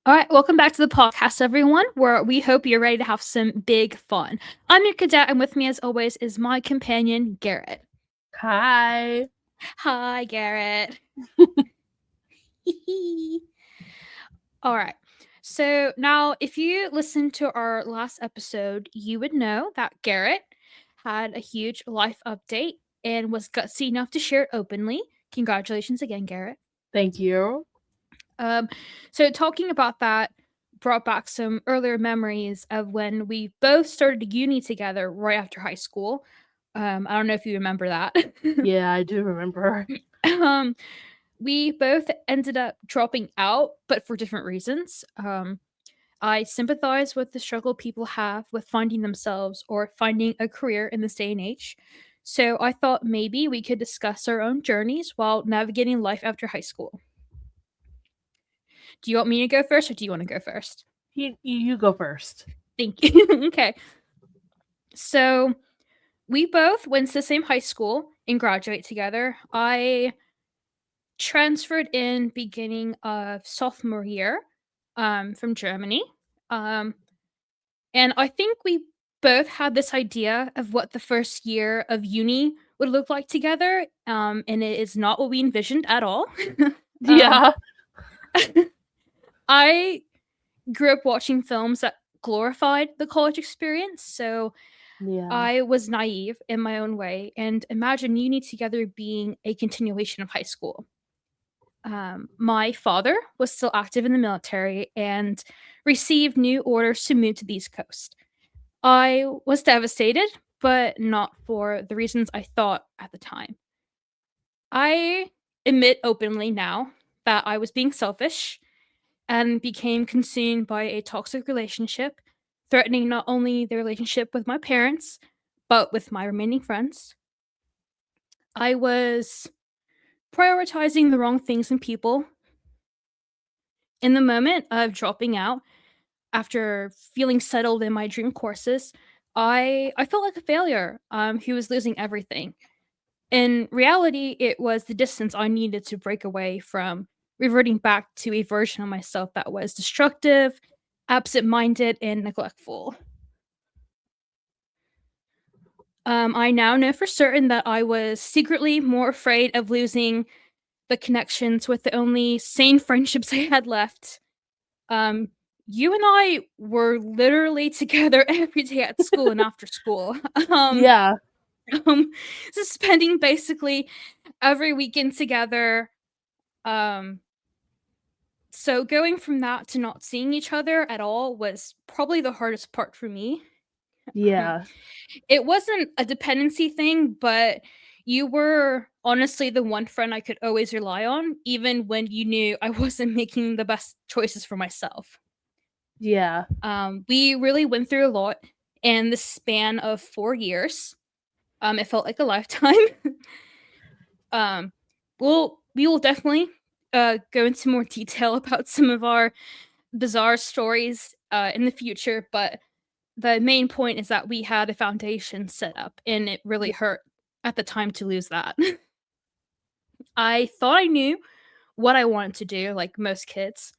All right, welcome back to the podcast, everyone, where we hope you're ready to have some big fun. I'm your cadet, and with me, as always, is my companion, Garrett. Hi. Hi, Garrett. All right. So now, if you listened to our last episode, you would know that Garrett had a huge life update and was gutsy enough to share it openly. Congratulations again, Garrett. Thank you. So talking about that brought back some earlier memories of when we both started uni together right after high school. I don't know if you remember that. Yeah, I do remember. um, we both ended up dropping out, but for different reasons. I sympathize with the struggle people have with finding themselves or finding a career in this day and age. So I thought maybe we could discuss our own journeys while navigating life after high school. Do you want me to go first or do you want to go first? You go first. Thank you. Okay. So we both went to the same high school and graduate together. I transferred in beginning of sophomore year from Germany. Um, and I think we both had this idea of what the first year of uni would look like together. And it is not what we envisioned at all. um, Yeah. I grew up watching films that glorified the college experience. So Yeah. I was naive in my own way and imagined uni together being a continuation of high school. My father was still active in the military and received new orders to move to the East Coast. I was devastated, but not for the reasons I thought at the time. I admit openly now that I was being selfish and became consumed by a toxic relationship, threatening not only the relationship with my parents, but with my remaining friends. I was prioritizing the wrong things and people. In the moment of dropping out after feeling settled in my dream courses, I felt like a failure who was losing everything. In reality, it was the distance I needed to break away from reverting back to a version of myself that was destructive, absent minded, and neglectful. I now know for certain that I was secretly more afraid of losing the connections with the only sane friendships I had left. Um, you and I were literally together every day at school and after school. Um, Yeah. um, just spending basically every weekend together. Um, so going from that to not seeing each other at all was probably the hardest part for me. Um, Yeah. it wasn't a dependency thing, but you were honestly the one friend I could always rely on, even when you knew I wasn't making the best choices for myself. Yeah. We really went through a lot in the span of 4 years. It felt like a lifetime. um, we will definitely go into more detail about some of our bizarre stories in the future, but the main point is that we had a foundation set up, and it really Yeah. hurt at the time to lose that. I thought I knew what I wanted to do, like most kids.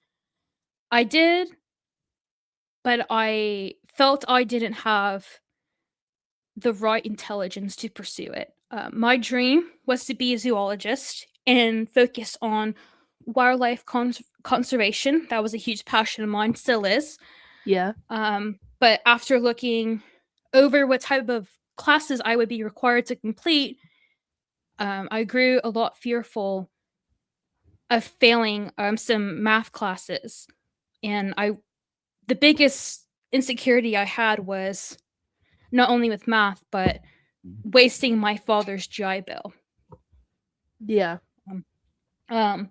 I did, but I felt I didn't have the right intelligence to pursue it. My dream was to be a zoologist and focus on wildlife conservation. That was a huge passion of mine, still is. Yeah. But after looking over what type of classes I would be required to complete, I grew a lot fearful of failing some math classes. And the biggest insecurity I had was not only with math, but wasting my father's GI Bill. Yeah. Um, um,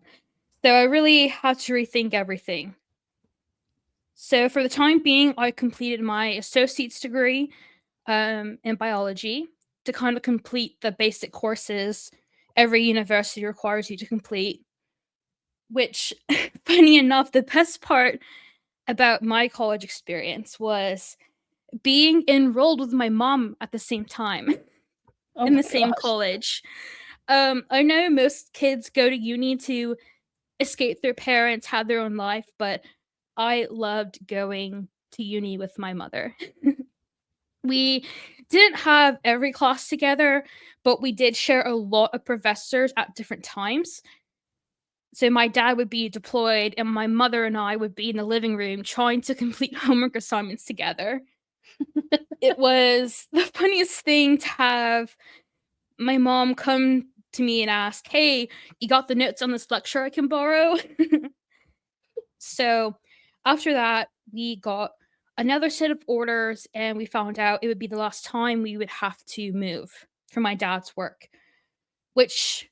so I really had to rethink everything. So for the time being, I completed my associate's degree in biology to kind of complete the basic courses every university requires you to complete. Which, funny enough, the best part about my college experience was being enrolled with my mom at the same time Oh in the my same gosh. college. I know most kids go to uni to escape their parents, have their own life, but I loved going to uni with my mother. We didn't have every class together, but we did share a lot of professors at different times. So my dad would be deployed, and my mother and I would be in the living room trying to complete homework assignments together. It was the funniest thing to have my mom come to me and ask, "Hey, you got the notes on this lecture I can borrow?" So after that, we got another set of orders, and we found out it would be the last time we would have to move for my dad's work, which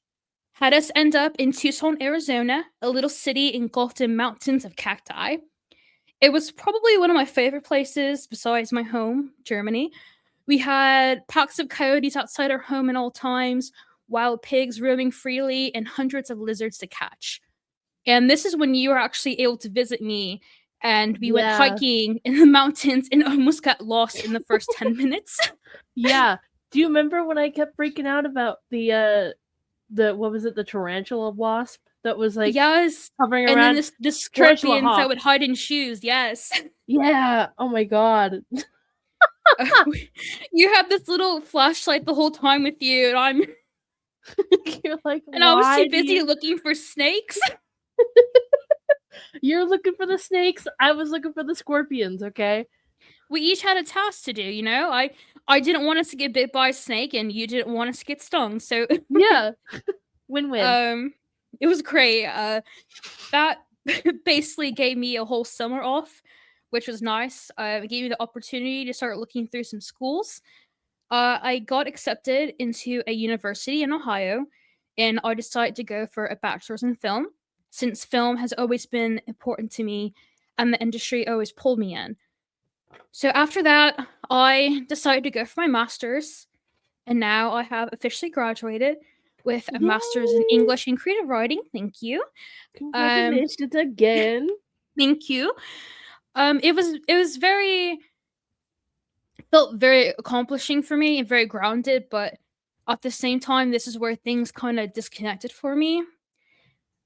had us end up in Tucson, Arizona, a little city engulfed in mountains of cacti. It was probably one of my favorite places besides my home, Germany. We had packs of coyotes outside our home at all times, wild pigs roaming freely, and hundreds of lizards to catch. And this is when you were actually able to visit me, and we went Yeah. hiking in the mountains and almost got lost in the first 10 minutes. Yeah. Do you remember when I kept freaking out about the what was it, the tarantula wasp that was like Yes. hovering And then around? this the Tarantula scorpions that hawk. would hide in shoes, yes. Yeah. Oh my god. You had this little flashlight the whole time with you, and You're like, I was too why do busy you looking for snakes. you're looking for the snakes? I was looking for the scorpions, okay? We each had a task to do, you know? I didn't want us to get bit by a snake, and you didn't want us to get stung, so, Yeah. Win-win. um, it was great, that basically gave me a whole summer off, which was nice. It gave me the opportunity to start looking through some schools. I got accepted into a university in Ohio, and I decided to go for a bachelor's in film, since film has always been important to me and the industry always pulled me in. So after that, I decided to go for my master's, and now I have officially graduated with a master's in Yay! English and creative writing. Thank you. Um, Congratulations again. thank you. It was very felt very accomplishing for me and very grounded, but at the same time, this is where things kind of disconnected for me.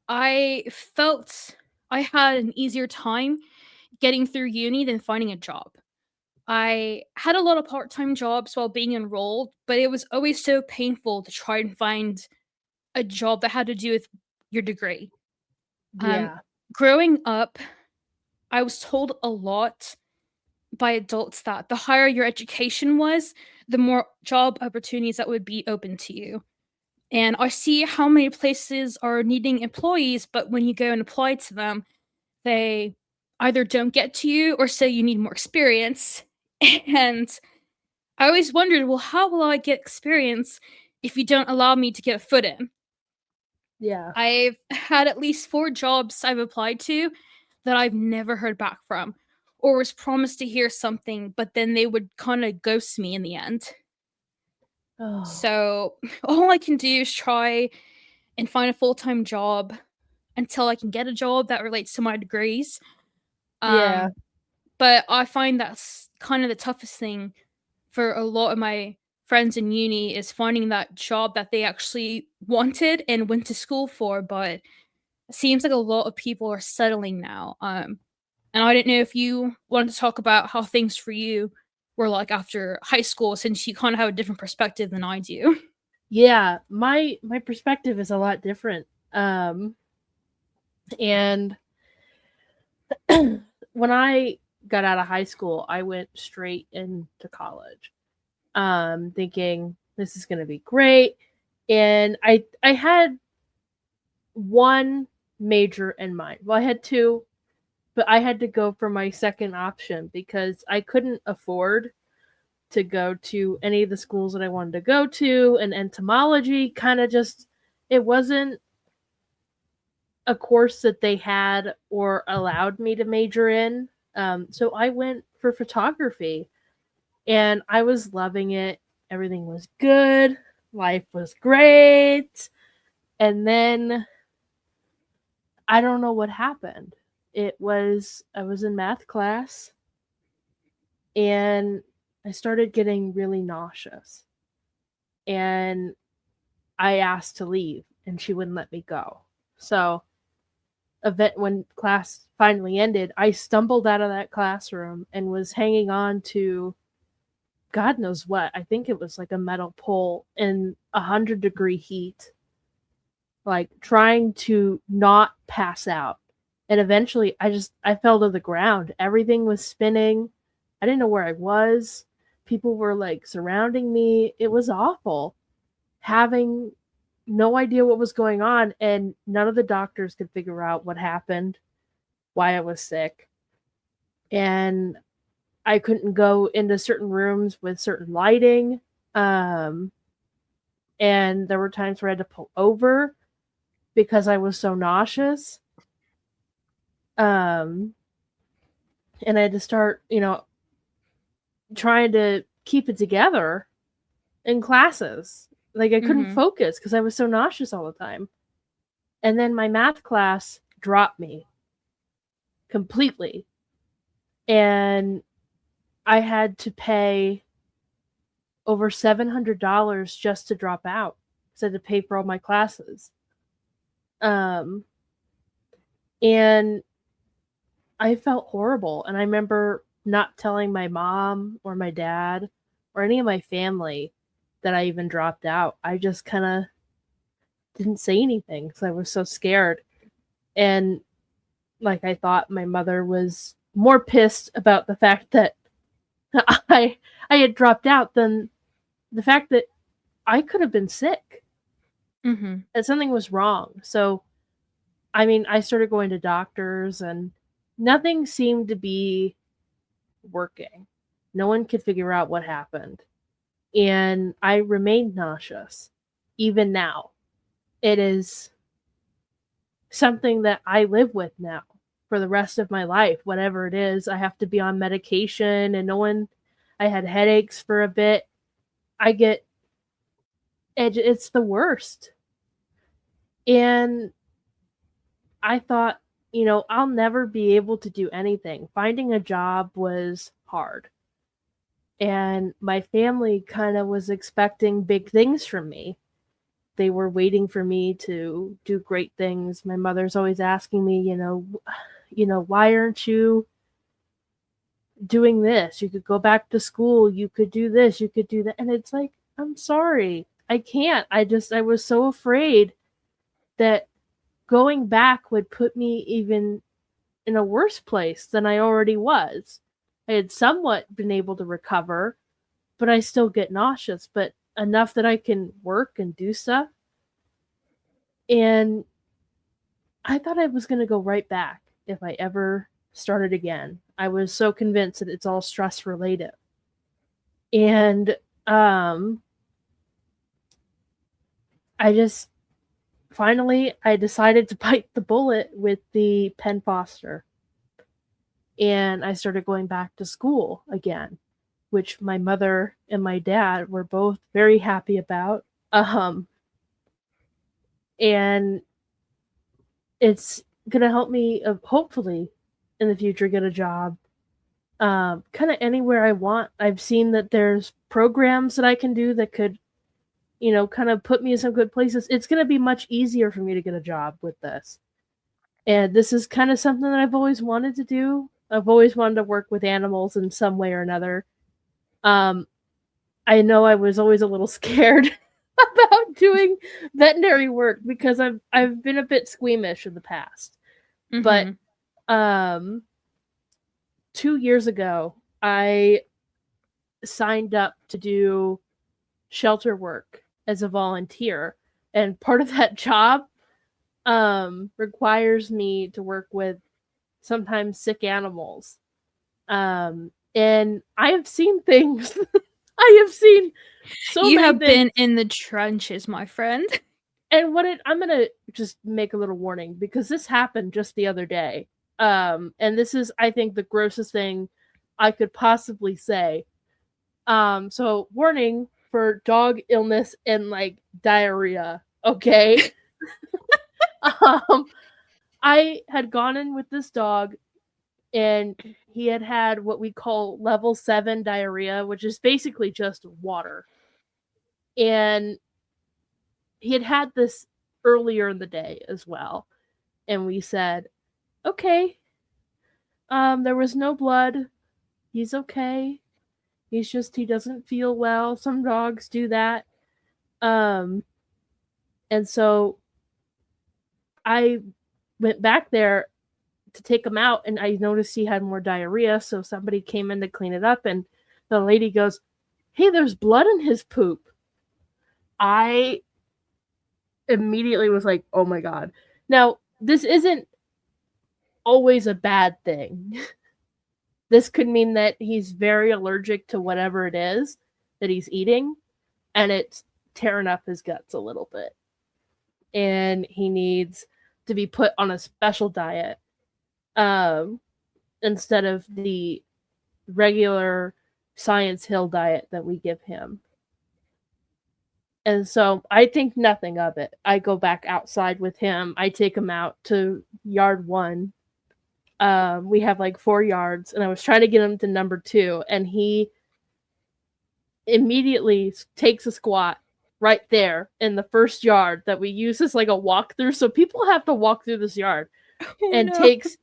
I felt I had an easier time getting through uni than finding a job. I had a lot of part time jobs while being enrolled, but it was always so painful to try and find a job that had to do with your degree. Um, Yeah. growing up, I was told a lot by adults that the higher your education was, the more job opportunities that would be open to you. And I see how many places are needing employees, but when you go and apply to them, they either don't get to you or say you need more experience. And I always wondered, well, how will I get experience if you don't allow me to get a foot in? Yeah. I've had at least 4 jobs I've applied to that I've never heard back from, or was promised to hear something, but then they would kind of ghost me in the end. Oh. So all I can do is try and find a full time job until I can get a job that relates to my degrees. Yeah. Um, but I find that's kind of the toughest thing for a lot of my friends in uni is finding that job that they actually wanted and went to school for, but it seems like a lot of people are settling now. And I didn't know if you wanted to talk about how things for you were like after high school, since you kind of have a different perspective than I do. Yeah, my perspective is a lot different. And when I got out of high school, I went straight into college. Thinking this is going to be great. And I had one major in mind. Well, I had two, but I had to go for my second option because I couldn't afford to go to any of the schools that I wanted to go to, and entomology kind of just it wasn't a course that they had or allowed me to major in. So I went for photography, and I was loving it. Everything was good. Life was great. And then I don't know what happened. I was in math class, and I started getting really nauseous. And I asked to leave, and she wouldn't let me go. So event when class finally ended, I stumbled out of that classroom and was hanging on to God knows what. I think it was like a metal pole in 100-degree heat, like trying to not pass out. And eventually I fell to the ground. Everything was spinning. I didn't know where I was. People were like surrounding me. It was awful. Having no idea what was going on, and none of the doctors could figure out what happened, why I was sick. And I couldn't go into certain rooms with certain lighting. Um, and there were times where I had to pull over because I was so nauseous. Um, and I had to start, trying to keep it together in classes. Like I couldn't Mhm. focus because I was so nauseous all the time. And then my math class dropped me completely. And I had to pay over $700 just to drop out because I had to pay for all my classes. Um, and I felt horrible. And I remember not telling my mom or my dad or any of my family that I even dropped out. I just kind of didn't say anything because I was so scared. And like I thought my mother was more pissed about the fact that I I had dropped out than the fact that I could have been sick Mhm. and something was wrong. So I mean, I started going to doctors and nothing seemed to be working. No one could figure out what happened. And I remained nauseous even now. It is something that I live with now for the rest of my life. Whatever it is, I have to be on medication, and no one, I had headaches for a bit. I get, it's the worst. And I thought, I'll never be able to do anything. Finding a job was hard. And my family kind of was expecting big things from me. They were waiting for me to do great things. My mother's always asking me, why aren't you doing this? You could go back to school, you could do this, you could do that. And it's like, I'm sorry. I can't. I was so afraid that going back would put me even in a worse place than I already was. I had somewhat been able to recover, but I still get nauseous, but enough that I can work and do stuff. And I thought I was going to go right back if I ever started again. I was so convinced that it's all stress related. And um I just finally I decided to bite the bullet with the Penn Foster. And I started going back to school again, which my mother and my dad were both very happy about. And it's going to help me hopefully in the future get a job kind of anywhere I want. I've seen that there's programs that I can do that could, kind of put me in some good places. It's going to be much easier for me to get a job with this. And this is kind of something that I've always wanted to do. I've always wanted to work with animals in some way or another. Um, I know I was always a little scared about doing veterinary work because I've been a bit squeamish in the past. But Mhm. um 2 years ago, I signed up to do shelter work as a volunteer. And part of that job requires me to work with sometimes sick animals. And I have seen things. I have seen so You many have things. been in the trenches, my friend. And I'm gonna just make a little warning because this happened just the other day. And this is, I think, the grossest thing I could possibly say. So warning for dog illness and like diarrhea. Okay. um, I had gone in with this dog and he had what we call level 7 diarrhea, which is basically just water. And he had this earlier in the day as well. And we said, okay, there was no blood. He's okay. He doesn't feel well. Some dogs do that. Um, and so I went back there to take him out, and I noticed he had more diarrhea. So somebody came in to clean it up, and the lady goes, "Hey, there's blood in his poop." I immediately was like, "Oh my god!" Now this isn't always a bad thing. This could mean that he's very allergic to whatever it is that he's eating, and it's tearing up his guts a little bit. And he needs to be put on a special diet, um, instead of the regular Science Hill diet that we give him. And so I think nothing of it. I go back outside with him. I take him out to yard one. We have like 4 yards, and I was trying to get him to number 2, and he immediately takes a squat right there in the first yard that we use as like a walkthrough. So people have to walk through this yard, Oh and no. takes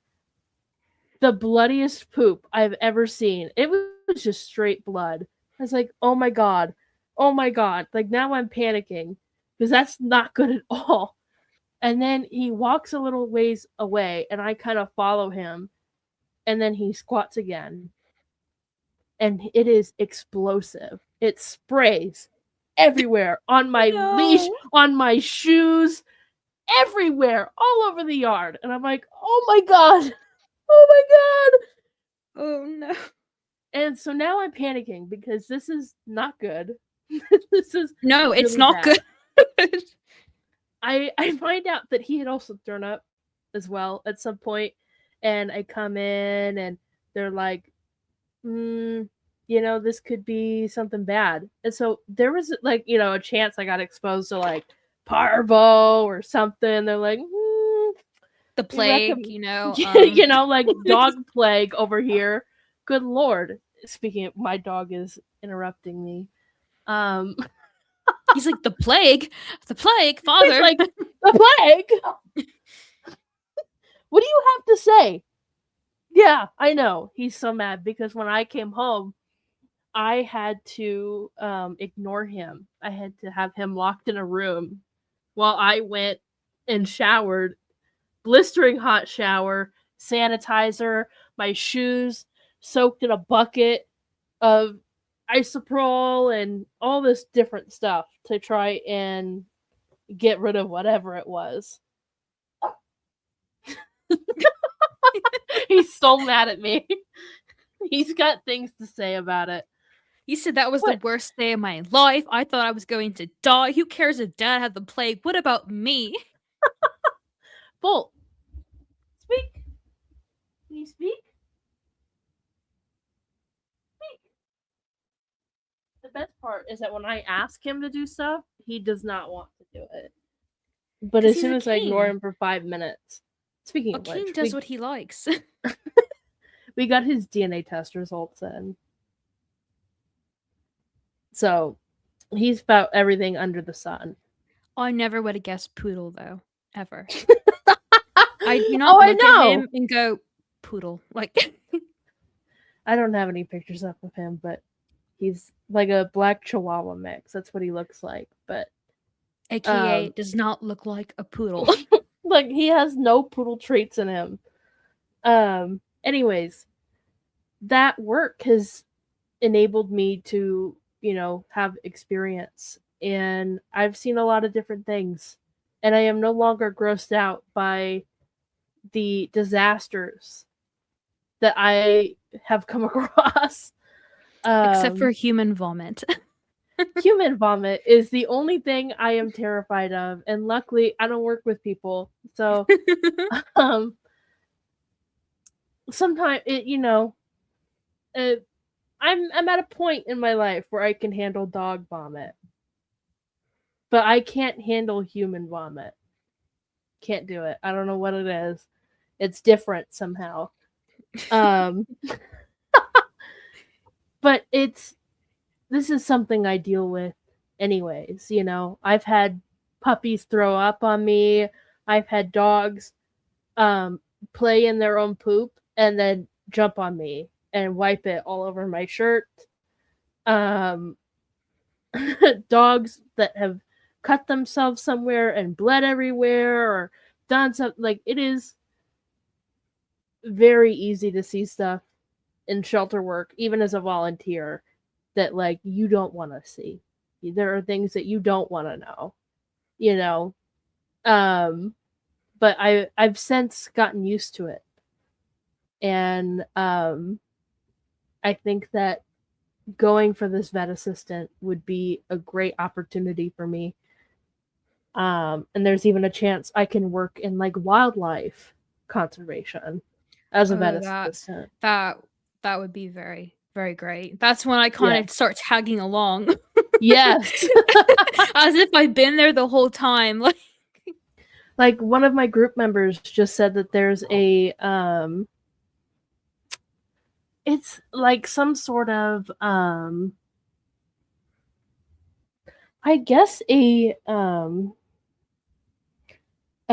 the bloodiest poop I've ever seen. It was just straight blood. I was like, oh my god. Oh my god. Like now I'm panicking because that's not good at all. And then he walks a little ways away, and I kind of follow him, and then he squats again. And it is explosive. It sprays everywhere, on my leash, No. on my shoes, everywhere, all over the yard. And I'm like, oh my god. Oh my god. Oh no. And so now I'm panicking because this is not good. This is No, it's really not bad. good. I find out that he had also thrown up as well at some point, and I come in and they're like, this could be something bad. And so there was like, a chance I got exposed to like parvo or something. They're like, The we plague, recommend, like dog plague over here. Good lord. Speaking of, my dog is interrupting me. He's like, the plague? The plague, He's father. like, the plague? What do you have to say? Yeah, I know. He's so mad because when I came home, I had to ignore him. I had to have him locked in a room while I went and showered, blistering hot shower, sanitizer, my shoes soaked in a bucket of isopropyl and all this different stuff to try and get rid of whatever it was. He's so mad at me. He's got things to say about it. He said that was the What? worst day of my life. I thought I was going to die. Who cares if dad had the plague? What about me? Bolt, speak. Can you speak? Speak. The best part is that when I ask him to do stuff, he does not want to do it. But Because as he's soon a as I ignore king. him for 5 minutes, speaking A of king which, does what he likes. we got his DNA test results in. So he's about everything under the sun. I never would have guessed poodle, though. Ever. I do not Oh, I look at know. him and go, poodle. Like, I don't have any pictures up of him, but he's like a black Chihuahua mix. That's what he looks like. But AKA does not look like a poodle. like he has no poodle traits in him. Anyways, that work has enabled me to, have experience, and I've seen a lot of different things, and I am no longer grossed out by the disasters that I have come across. Except for human vomit. Human vomit is the only thing I am terrified of, and luckily I don't work with people, so um sometimes I'm at a point in my life where I can handle dog vomit, but I can't handle human vomit. Can't do it. I don't know what it is. It's different somehow. Um but this is something I deal with anyways. I've had puppies throw up on me. I've had dogs um, play in their own poop and then jump on me and wipe it all over my shirt. Um, dogs that have cut themselves somewhere and bled everywhere or done something. Like, it is very easy to see stuff in shelter work, even as a volunteer, that like you don't want to see. There are things that you don't want to know, you know. Um, but I've since gotten used to it, and I think that going for this vet assistant would be a great opportunity for me. And there's even a chance I can work in like wildlife conservation as a vet Oh, assistant. that that would be very, very great. That's when I Yeah. kind of start tagging along. Yes. As if I've been there the whole time. Like, Like, one of my group members just said that there's a it's like some sort of I guess a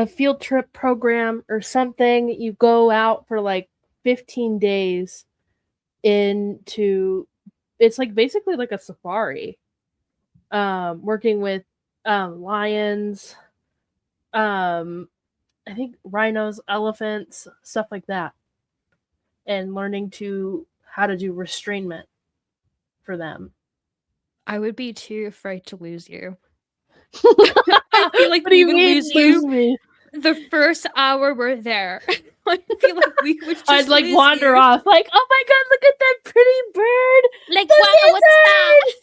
field trip program or something. You go out for like 15 days into, it's like basically like a safari. Working with lions, um I think rhinos, elephants, stuff like that, and learning to how to do restrainment for them. I would be too afraid to lose you. I feel like What do we you would mean lose lose you me? the first hour we're there. I feel like we would I'd just like lose wander you. off, like, oh my god, look at that pretty bird! Like, The wow, what's that? lizard!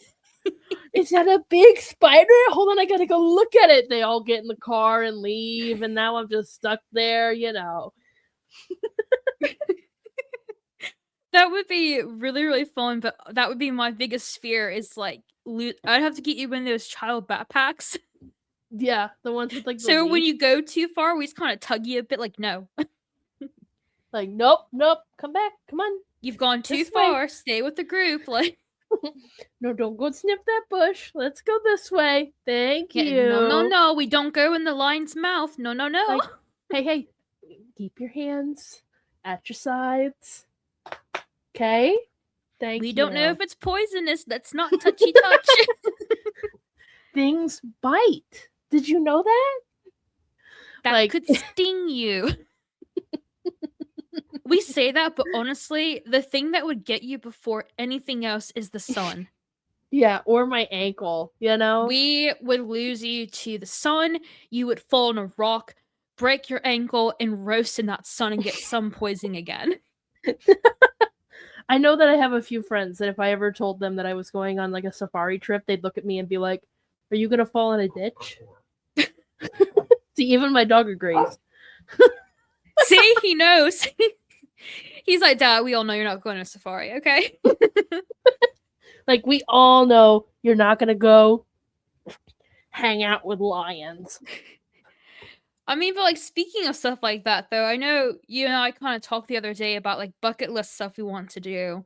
Is that a big spider? Hold on, I gotta go look at it. They all get in the car and leave, and now I'm just stuck there, you know. That would be really, really fun, but that would be my biggest fear is like I'd have to get you in those child backpacks. Yeah, the ones with like the So when leash. you go too far, we just kind of tug you a bit like, no, Like, nope, nope, come back, come on, you've gone too this way. far. Stay with the group. Like, No, don't go sniff that bush. Let's go this way. Thank yeah, no, no, you. no. We don't go in the lion's mouth. No, no, no. Like, hey, hey, keep your hands at your sides. Okay? We Thank don't know you. if it's poisonous. That's not touchy touch. Things bite. Did you know that? That Like, could sting you. We say that, but honestly, the thing that would get you before anything else is the sun. yeah, or my ankle, you know? We would lose you to the sun. You would fall on a rock, break your ankle, and roast in that sun and get sun poisoning again. I know that I have a few friends that if I ever told them that I was going on like a safari trip, they'd look at me and be like, are you going to fall in a ditch? See, even my dog agrees. See, he knows. He's like, Dad, we all know you're not going to safari, okay? Like, we all know you're not going to go hang out with lions. I mean, but like speaking of stuff like that, though, I know you and I kind of talked the other day about like bucket list stuff we want to do.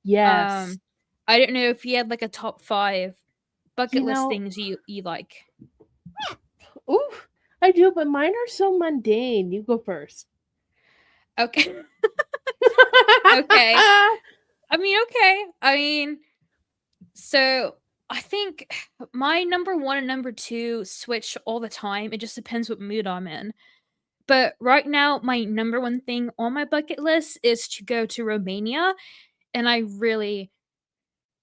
Yes. Um, I don't know if you had like a top 5 bucket You list know, things you like. ooh, I do, but mine are so mundane. You go first. Okay. Okay. I mean, okay. I mean, so I think my number 1 and number 2 switch all the time. It just depends what mood I'm in. But right now, my number 1 thing on my bucket list is to go to Romania, and I really,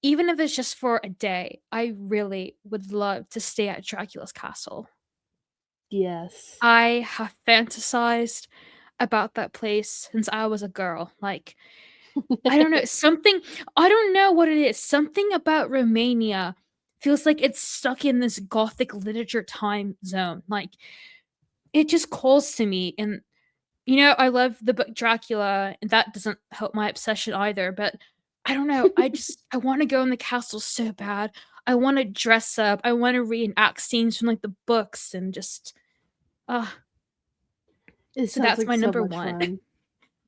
even if it's just for a day, I really would love to stay at Dracula's castle. Yes. I have fantasized about that place since I was a girl. Like, I don't know, something I don't know what it is. Something about Romania feels like it's stuck in this gothic literature time zone. Like, it just calls to me and I love the book Dracula, and that doesn't help my obsession either, but I don't know, I wanna go in the castle so bad. I wanna dress up, I wanna reenact scenes from, like, the books and just ugh, It so sounds that's like my so number much 1. fun.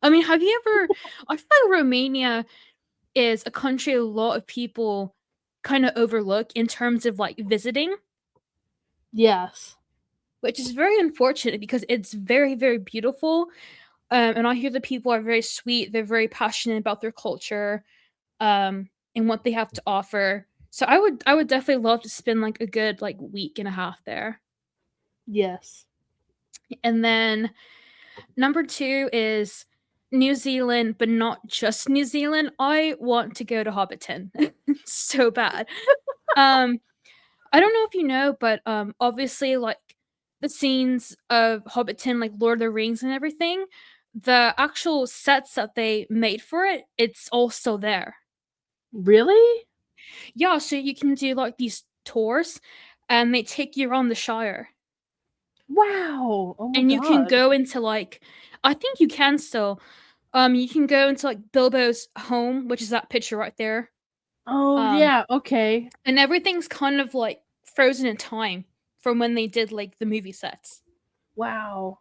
I mean, have you ever I feel like Romania is a country a lot of people kinda overlook in terms of, like, visiting. Yes. which is very unfortunate because it's very, very beautiful. And I hear the people are very sweet. They're very passionate about their culture, and what they have to offer. So I would definitely love to spend like a good like week and a half there. Yes. And then number two is New Zealand, but not just New Zealand. I want to go to Hobbiton so bad. Um, I don't know if you know, but obviously, like the scenes of Hobbiton, like Lord of the Rings and everything, the actual sets that they made for it, it's all still there. Really? Yeah, so you can do like these tours, and they take you around the Shire, Wow. Oh my and you can god. go into like, I think you can still, you can go into like Bilbo's home, which is that picture right there. Oh Um, yeah, okay. and everything's kind of like frozen in time from when they did like the movie sets. Wow.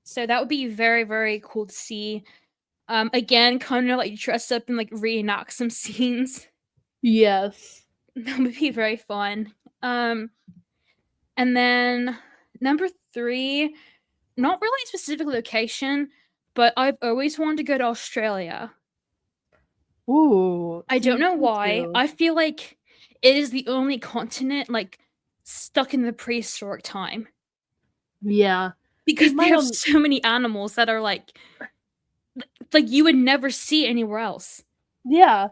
So that would be very, very cool to see. Again, kind of like dress up and like reenact some scenes. Yes. That would be very fun. Um, and then number three, not really a specific location, but I've always wanted to go to Australia. Ooh. I don't See, know me why. too. I feel like it is the only continent like stuck in the prehistoric time Yeah. See, because they my have own so many animals that are like you would never see anywhere else. yeah.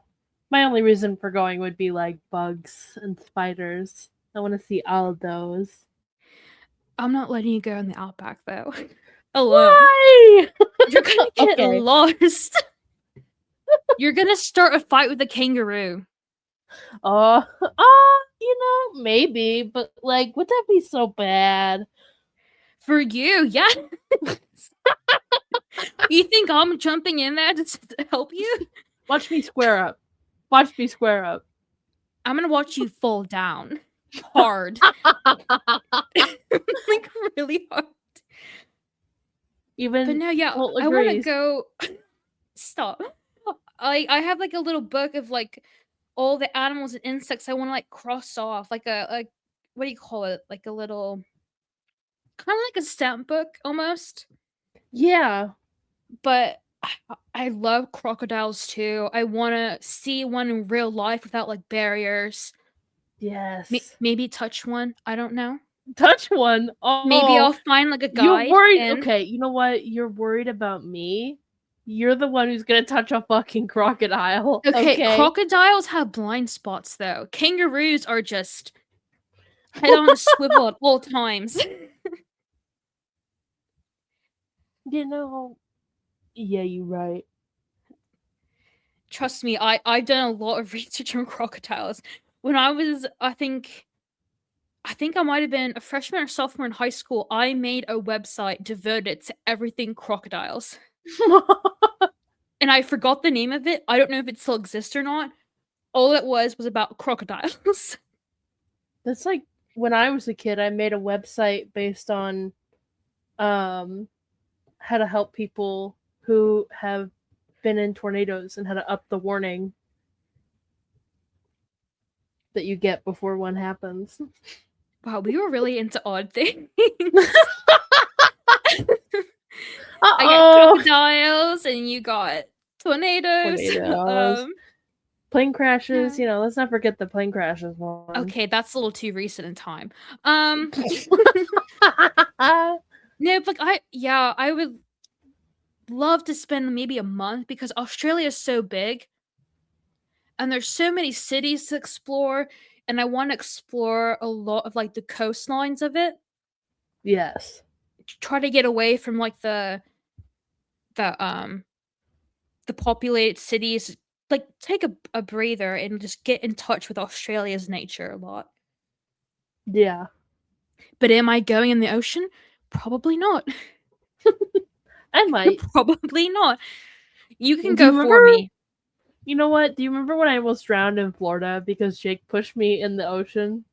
My only reason for going would be like bugs and spiders. I want to see all of those. I'm not letting you go in the outback though. Alone. Why? You're gonna get Okay. lost. You're gonna start a fight with a kangaroo. Maybe, but like, would that be so bad? For you, yeah. You think I'm jumping in there to help you? Watch me square up. Watch me square up. I'm gonna watch you fall down hard. Like really hard. But Even no, yeah, Colt I want to agrees. go. Stop. I have like a little book of like all the animals and insects I want to like cross off, like a what do you call it? Like a little kind of like a stamp book almost. Yeah. But I love crocodiles too. I want to see one in real life without like barriers. Yes. Maybe touch one. I don't know. Touch one. Maybe Oh, I'll find like a you're guide worried. and Okay, you know what? You're worried about me. You're the one who's gonna touch a fucking crocodile. okay, Okay. crocodiles have blind spots though. Kangaroos are just head on a swivel at all times. You know. Yeah, you're right. Trust me, I've done a lot of research on crocodiles. When I was, I think I might have been a freshman or sophomore in high school. I made a website devoted to everything crocodiles, and I forgot the name of it. I don't know if it still exists or not. All it was about crocodiles. That's like when I was a kid. I made a website based on um how to help people who have been in tornadoes and how to up the warning that you get before one happens. Wow, we were really into odd things. I got Uh-oh. crocodiles, and you got tornadoes. Tornadoes. Plane crashes, Yeah. let's not forget the plane crashes one. Okay, that's a little too recent in time. Um, no, but yeah, I would love to spend maybe a month because Australia is so big and there's so many cities to explore, and I want to explore a lot of like the coastlines of it. Yes. Try to get away from like the the populated cities. Like take a breather and just get in touch with Australia's nature a lot. Yeah. But am I going in the ocean? Probably not. I might. Probably not. You can Do you go for remember? me. You know what? Do you remember when I almost drowned in Florida because Jake pushed me in the ocean?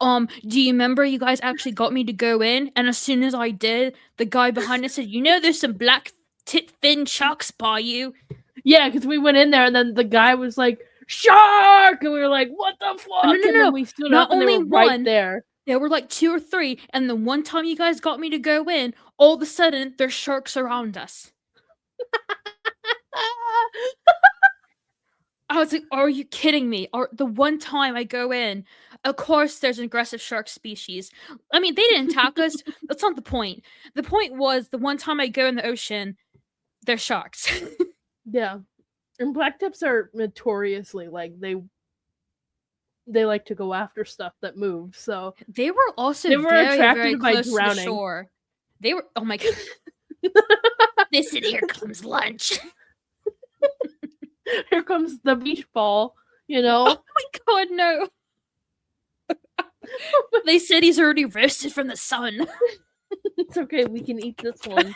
Do you remember you guys actually got me to go in? And as soon as I did, the guy behind us said, "You know, there's some black tit fin sharks by you." Yeah, because we went in there and then the guy was like, "Shark!" And we were like, "What the No, fuck?" no, And then no. we stood Not up and they only were right one, there. There were like 2 or 3, and the one time you guys got me to go in, all of a sudden, there's sharks around us. I was like, "Are you kidding me?" Or the one time I go in, of course, there's an aggressive shark species. I mean, they didn't attack us. That's not the point. The point was the one time I go in the ocean, there's sharks. Yeah. And black tips are notoriously like they like to go after stuff that moves. So They were also they were very, very attracted by close to the drowning. shore. They were oh my god. They said, "Here comes lunch." Here comes the beach ball, you Oh know? my god, no. They said he's already roasted from the sun. It's okay, we can eat this one.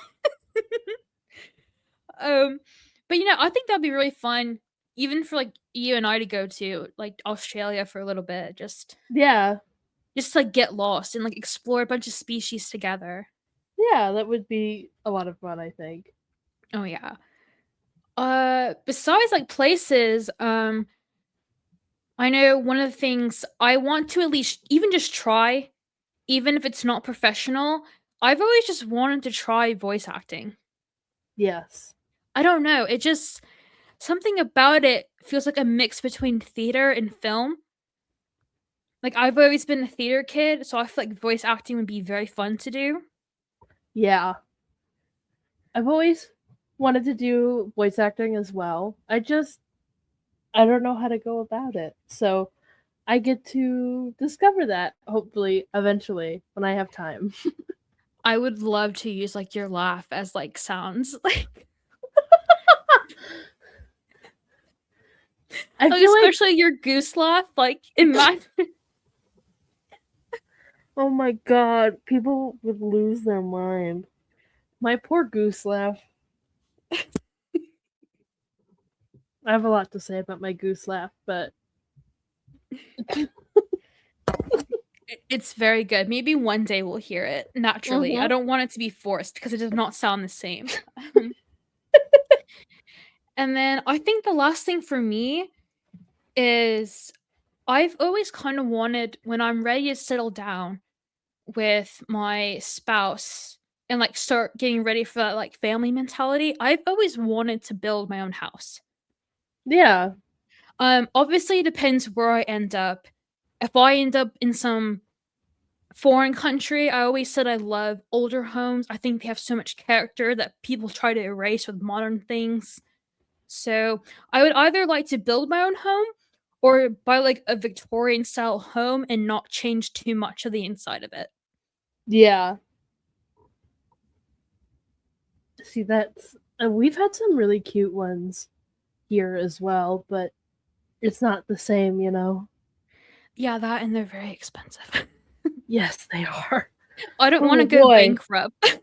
Um, but, I think that'd be really fun, even for, like, you and I to go to, like, Australia for a little bit, Yeah. just, like, get lost and, like, explore a bunch of species together. Yeah, that would be a lot of fun, I think. Oh, yeah. Besides, like, places, I know one of the things I want to at least even just try, even if it's not professional, I've always just wanted to try voice acting. Yes. I don't know, it just something about it feels like a mix between theater and film. Like, I've always been a theater kid, so I feel like voice acting would be very fun to do. Yeah. I've always wanted to do voice acting as well. I don't know how to go about it. So I get to discover that hopefully eventually when I have time. I would love to use, like, your laugh as, like, sounds, I like, feel like especially your goose laugh, like, imagine oh my god, people would lose their mind. My poor goose laugh. I have a lot to say about my goose laugh, but it's very good. Maybe one day we'll hear it naturally. I mhm. don't want it to be forced because it does not sound the same. And then I think the last thing for me is I've always kind of wanted when I'm ready to settle down with my spouse and like start getting ready for that like family mentality, I've always wanted to build my own house. Yeah. Obviously it depends where I end up. If I end up in some foreign country, I always said I love older homes. I think they have so much character that people try to erase with modern things. So I would either like to build my own home or buy like a Victorian style home and not change too much of the inside of it. Yeah. See, that's we've had some really cute ones here as well, but it's not the same, you know. Yeah, that and they're very expensive. Yes, they are. I don't want to Oh go boy. bankrupt.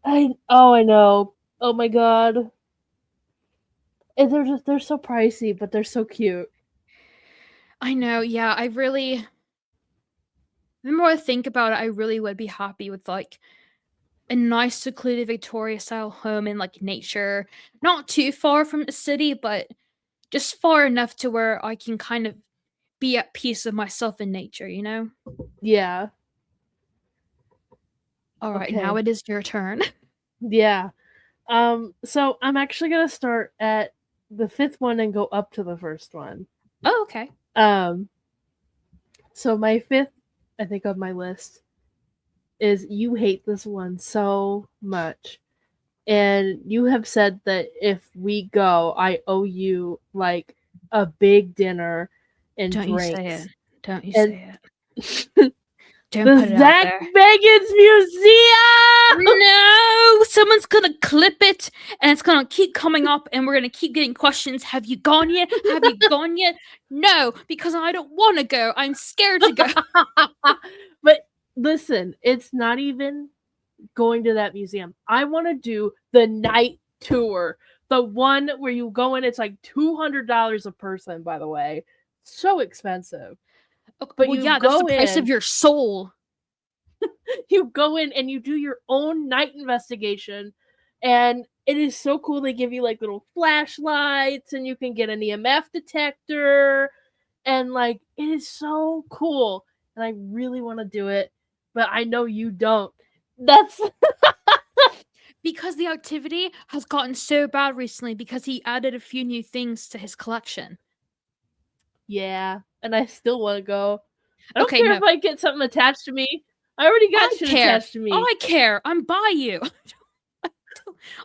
I know. Oh my god. And they're so pricey, but they're so cute. I know, yeah, the more I think about it, I really would be happy with like a nice secluded Victoria style home in like nature, not too far from the city, but just far enough to where I can kind of be at peace with myself in nature, you know? Yeah. All right, now Okay. it is your turn. Yeah. So I'm actually gonna start at the fifth one and go up to the first one. Oh, okay. Um, so my fifth, I think, on my list is you hate this one so much. And you have said that if we go, I owe you like a big dinner and Don't you say it. drinks. Don't you And say it. Don't the put it out Zach there. Bagans Museum! No! Someone's gonna clip it and it's gonna keep coming up and we're gonna keep getting questions. Have you gone yet? Have you gone yet? No, because I don't wanna go. I'm scared to go. But listen, it's not even going to that museum. I want to do the night tour. The one where you go in, it's like $200 a person, by the way. So expensive. But Well, yeah, that's the price of your soul. you go in and you do your own night investigation. And it is so cool. They give you like little flashlights and you can get an EMF detector. And like, it is so cool. and I really want to do it, but I know you don't. That's Because the activity has gotten so bad recently because he added a few new things to his collection. yeah, and I still want to go. I don't Okay, care no. if I get something attached to me. I already got I shit care. attached to me. I care. I'm by you.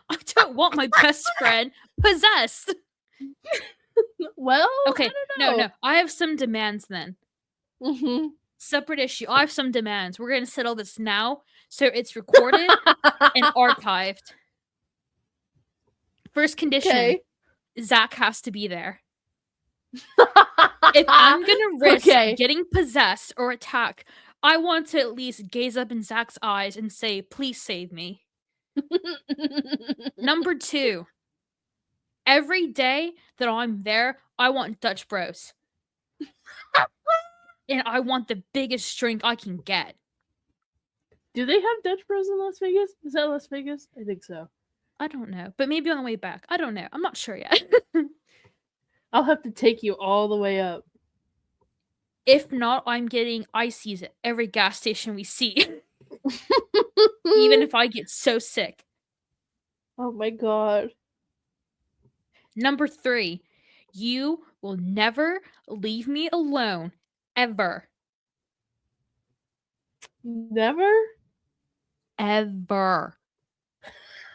I don't want my best friend possessed. Well, I Okay, no, don't no. know. I have some demands then. Mm-hmm. Separate issue. I have some demands. We're going to settle this now so it's recorded and archived. First condition, Okay. Zach has to be there. If I'm gonna risk Okay. getting possessed or attacked, I want to at least gaze up in Zach's eyes and say, please save me. Number two, every day that I'm there, I want Dutch Bros. And I want the biggest drink I can get. Do they have Dutch Bros in Las Vegas? Is that Las Vegas? I think so. I don't know, but maybe on the way back. I don't know. I'm not sure yet. I'll have to take you all the way up. If not, I'm getting ices at every gas station we see, even if I get so sick. Oh my god. Number three, you will never leave me alone, ever. Never? Ever.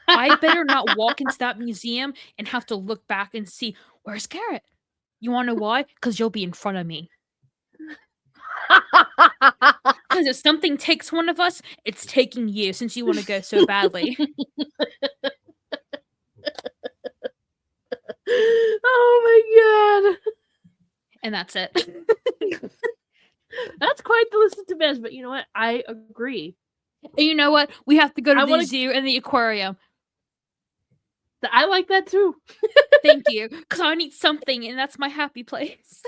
I better not walk into that museum and have to look back and see, where's Garrett? You want to know why? Because you'll be in front of me. Because if something takes one of us, it's taking you since you want to go so badly. Oh my god. And that's it. That's quite the list of demands, but you know what? I agree. And you know what? We have to go to I the wanna zoo and the aquarium. I like that too. Thank you. Because I need something, and that's my happy place.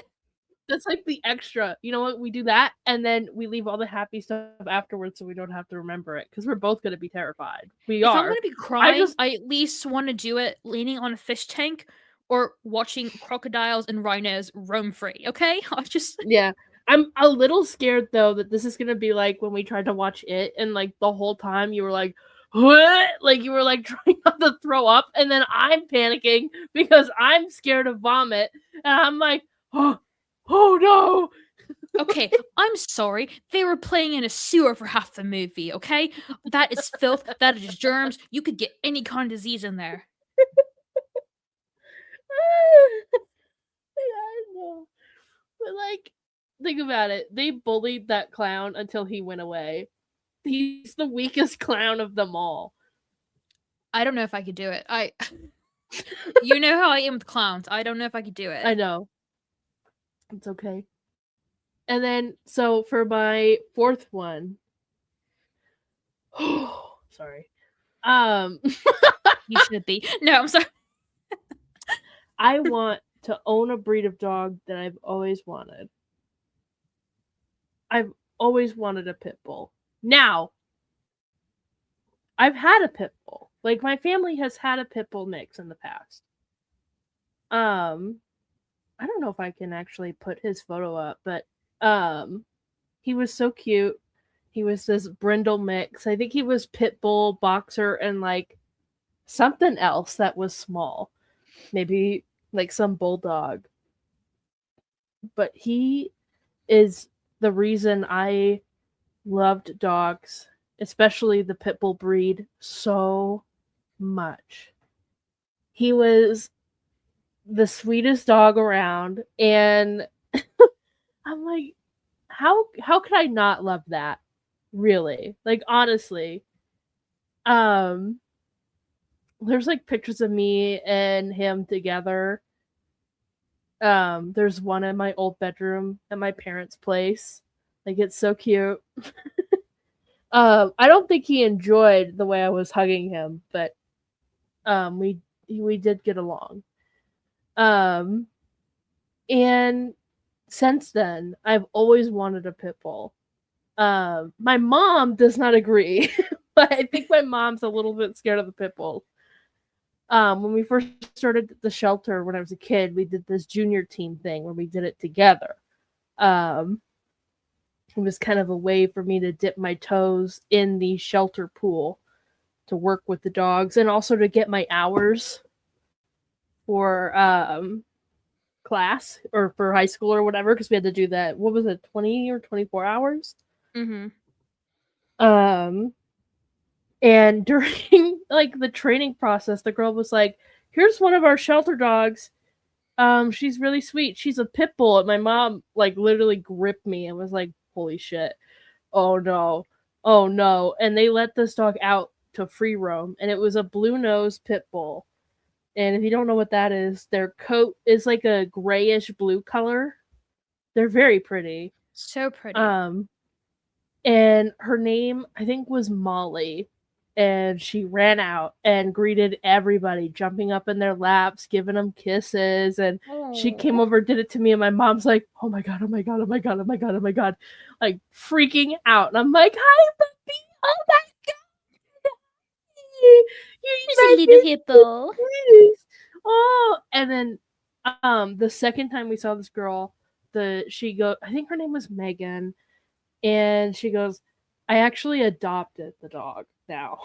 That's like the extra. You know what? We do that, and then we leave all the happy stuff afterwards so we don't have to remember it because we're both going to be terrified. We If I'm are. gonna be I crying, just, I at least want to do it leaning on a fish tank or watching crocodiles and rhinos roam free, okay? I just yeah. I'm a little scared though that this is going to be like when we tried to watch it and like the whole time you were like, what? Like you were like trying not to throw up, and then I'm panicking because I'm scared of vomit, and I'm like, oh no. okay, I'm sorry. They were playing in a sewer for half the movie, okay? That is filth, that is germs. You could get any kind of disease in there. Yeah, I know. But like, think about it. They bullied that clown until he went away. He's the weakest clown of them all. I don't know if I could do it. You know how I am with clowns. I don't know if I could do it. I know. It's okay. And then, so for my fourth one, sorry. You should be. No, I'm sorry. I want to own a breed of dog that I've always wanted. I've always wanted a pit bull. Now, I've had a pit bull. Like my family has had a pit bull mix in the past. I don't know if I can actually put his photo up, but he was so cute. He was this brindle mix. I think he was pit bull, boxer, and like something else that was small. Maybe like some bulldog. But he is the reason I loved dogs, especially the pit bull breed, so much. He was the sweetest dog around, and I'm like, how could I not love that? Really? Like honestly. Um there's like pictures of me and him together. There's one in my old bedroom at my parents' place. Like it's so cute. I don't think he enjoyed the way I was hugging him, but we did get along. Um and since then, I've always wanted a pit bull. My mom does not agree, but I think my mom's a little bit scared of the pit bull. When we first started the shelter when I was a kid, we did this junior team thing where we did it together. Um, It was kind of a way for me to dip my toes in the shelter pool to work with the dogs and also to get my hours for class or for high school or whatever, because we had to do that. What was it, 20 or 24 hours? Mm-hmm. Um, and during like the training process, the girl was like, "Here's one of our shelter dogs. She's really sweet. She's a pit bull." And my mom like literally gripped me and was like, "Holy shit! Oh no, oh no!" And they let this dog out to free roam, and it was a blue nose pit bull. And if you don't know what that is, their coat is like a grayish blue color. They're very pretty. So pretty. Um, and her name I think was Molly. And she ran out and greeted everybody, jumping up in their laps, giving them kisses. And she came Oh. over, did it to me, and my mom's like, "Oh my god, oh my god, oh my god, oh my god, oh my god," like freaking out. And I'm like, "Hi, puppy! Oh my god, There's you're a my little favorite hippo. sweetest." Oh, and then the second time we saw this girl, I think her name was Megan, and she goes, "I actually adopted the dog now."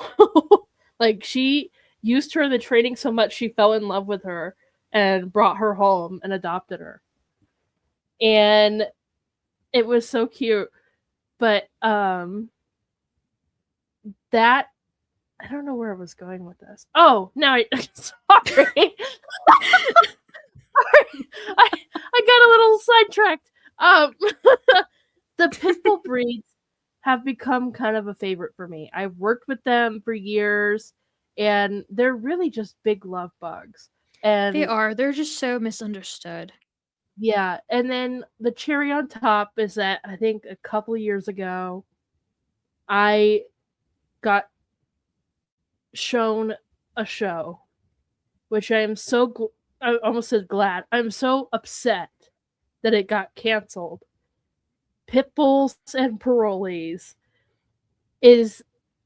Like she used her in the training so much she fell in love with her and brought her home and adopted her. And it was so cute. But that I don't know where I was going with this. Oh, no, sorry. I got a little sidetracked. The pit bull breeds have become kind of a favorite for me. I've worked with them for years, and they're really just big love bugs. They And are. They're just so misunderstood. yeah, and then the cherry on top is that I think a couple of years ago, I got shown a show, which I am I almost said glad. I'm so upset that it got canceled. Pit bulls and parolees is,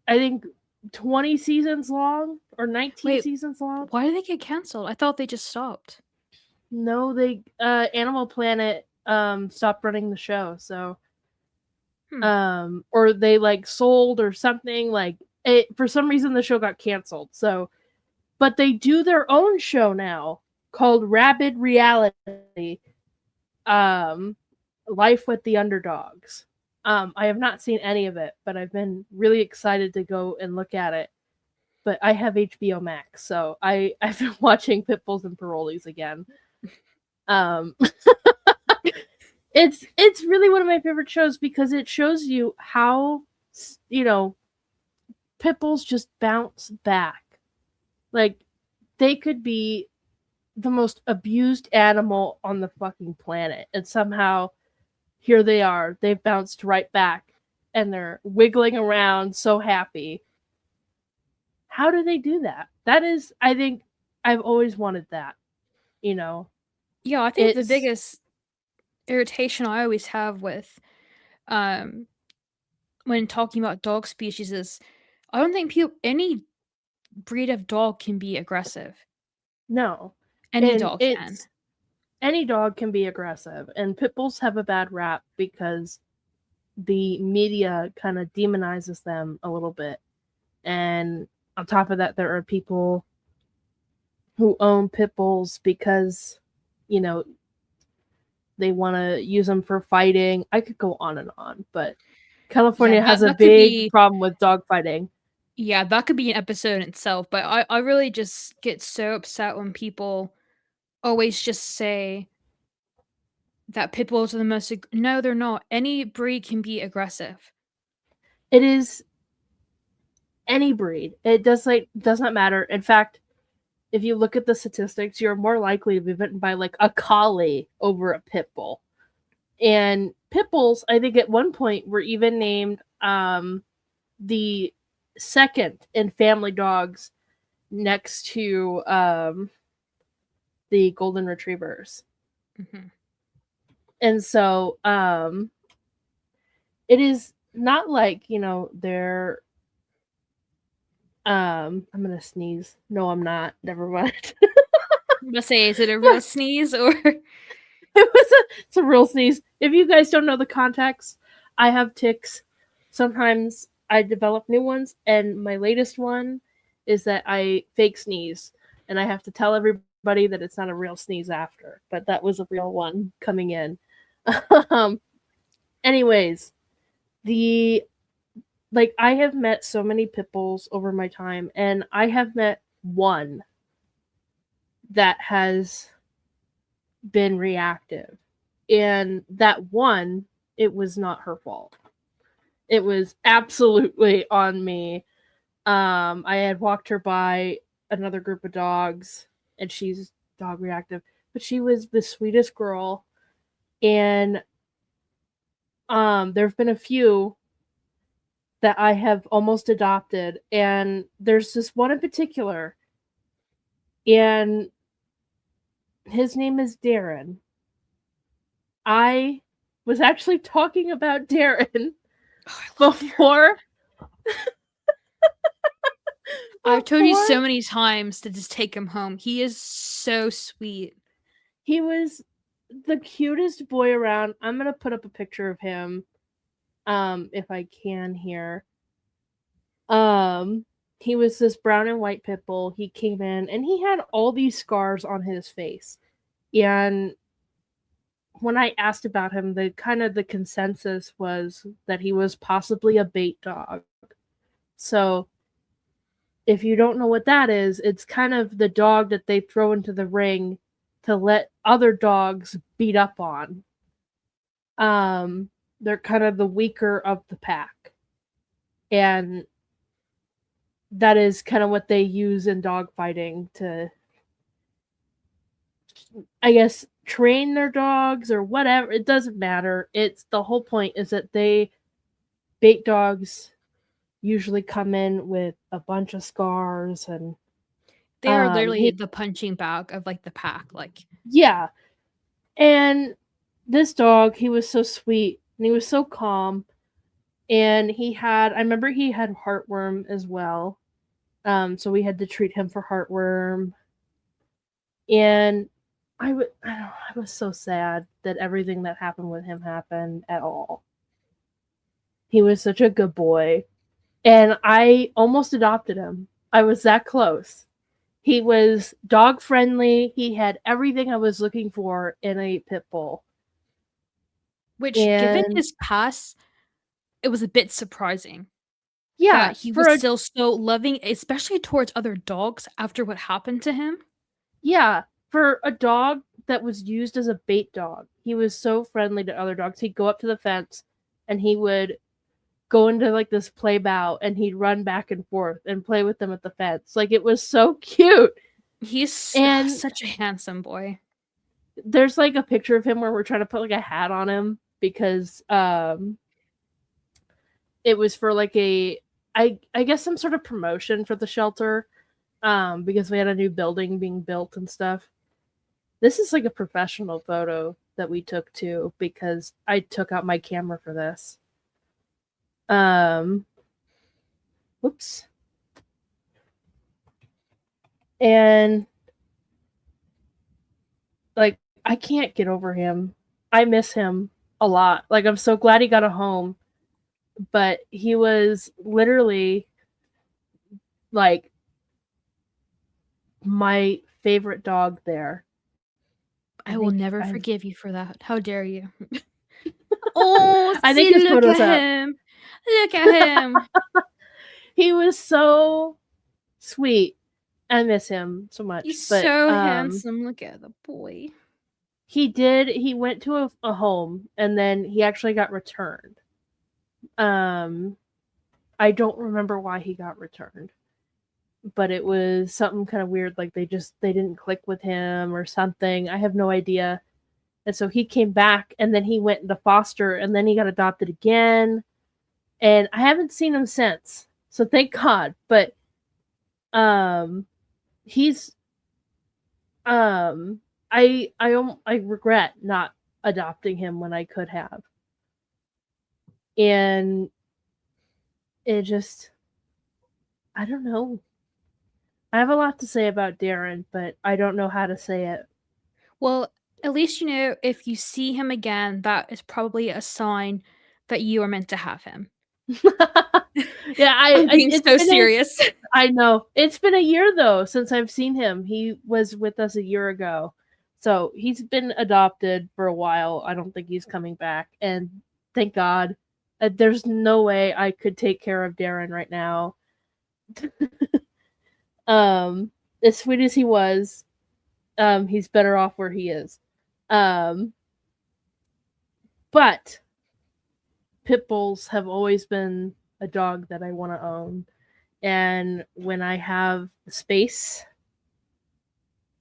I think, 20 seasons long or 19 Wait, seasons long. why did they get canceled? I thought they just stopped. No, they Animal Planet stopped running the show, so Hmm. or they like sold or something, like it for some reason the show got canceled. So but they do their own show now called Rabid Reality, um Life with the Underdogs. I have not seen any of it, but I've been really excited to go and look at it. But I have HBO Max, so I've been watching Pitbulls and Parolees again. Um, it's really one of my favorite shows because it shows you how, you know, Pitbulls just bounce back. Like they could be the most abused animal on the fucking planet, and somehow here they are. They've bounced right back, and they're wiggling around so happy. How do they do that? That is, I think, I've always wanted that. You know, Yeah, I think the it's biggest irritation I always have with um when talking about dog species is I don't think any breed of dog can be aggressive. no, Any and dog can. it's any dog can be aggressive, and pit bulls have a bad rap because the media kind of demonizes them a little bit. And on top of that, there are people who own pit bulls because, you know, they want to use them for fighting. I could go on, but Yeah, California has a that could big be problem with dog fighting. yeah, that could be an episode in itself, but I really just get so upset when people always just say that pit bulls are the most no, they're not. Any breed can be aggressive. It is any breed. It does not matter. In fact, if you look at the statistics, you're more likely to be bitten by like a collie over a pit bull. And pit bulls, I think at one point were even named the second in family dogs next to the golden retrievers. Mhm. And so it is not like, you know, they're I'm gonna sneeze. No, I'm not. Never mind. I'm gonna say, is it a real sneeze or It's a real sneeze. If you guys don't know the context, I have ticks. Sometimes I develop new ones, and my latest one is that I fake sneeze, and I have to tell everybody that it's not a real sneeze after, but that was a real one coming in. um, anyways, the like I have met so many pit bulls over my time, and I have met one that has been reactive. And that one, it was not her fault. It was absolutely on me. I had walked her by another group of dogs, and she's dog reactive, but she was the sweetest girl. And there've been a few that I have almost adopted, and there's this one in particular, and his name is Darren. I was actually talking about Darren Oh, I love Darren. before I've told you before so many times to just take him home. He is so sweet. he was the cutest boy around. I'm gonna put up a picture of him, if I can here. Um, he was this brown and white pit bull. He came in and he had all these scars on his face. And when I asked about him, the consensus was that he was possibly a bait dog. So if you don't know what that is, it's kind of the dog that they throw into the ring to let other dogs beat up on. They're kind of the weaker of the pack. And that is kind of what they use in dog fighting to, I guess, train their dogs or whatever. It doesn't matter. It's the whole point is that bait dogs usually come in with a bunch of scars, and They are literally he the punching bag of like the pack. Like yeah. And this dog, he was so sweet and he was so calm. And I remember he had heartworm as well. So we had to treat him for heartworm. And I don't know, I was so sad that everything that happened with him happened at all. He was such a good boy. And I almost adopted him. I was that close. He was dog friendly. He had everything I was looking for in a pit bull. which given And his past, it was a bit surprising yeah, that he for was a still so loving, especially towards other dogs after what happened to him. yeah, for a dog that was used as a bait dog, he was so friendly to other dogs. He'd go up to the fence and he would go into like this play bow and he'd run back and forth and play with them at the fence. Like it was so cute. He's And such a handsome boy. there's like a picture of him where we're trying to put like a hat on him because it was for like I guess some sort of promotion for the shelter, because we had a new building being built and stuff. This is like a professional photo that we took too because I took out my camera for this. Um, whoops. And like I can't get over him. I miss him a lot. Like I'm so glad he got a home, but he was literally like my favorite dog there. I will never I've forgive you for that. How dare you? Oh, I think see, his look photo's at up. him. Look at him. He was so sweet. I miss him so much. He's But so handsome. Look at the boy. he went to a home and then he actually got returned. Um I don't remember why he got returned, but it was something kind of weird, like they didn't click with him or something. I have no idea. And so he came back and then he went into foster and then he got adopted again. And I haven't seen him since. So thank God. But um he's I regret not adopting him when I could have. And it just I don't know. I have a lot to say about Darren, but I don't know how to say it. Well, at least you know if you see him again, that is probably a sign that you are meant to have him. Yeah, I'm being it's so been a serious. I know. It's been a year though since I've seen him. He was with us a year ago. So he's been adopted for a while. I don't think he's coming back. And thank God. There's no way I could take care of Darren right now. um as sweet as he was, he's better off where he is. Um but pit bulls have always been a dog that I want to own. And when I have space,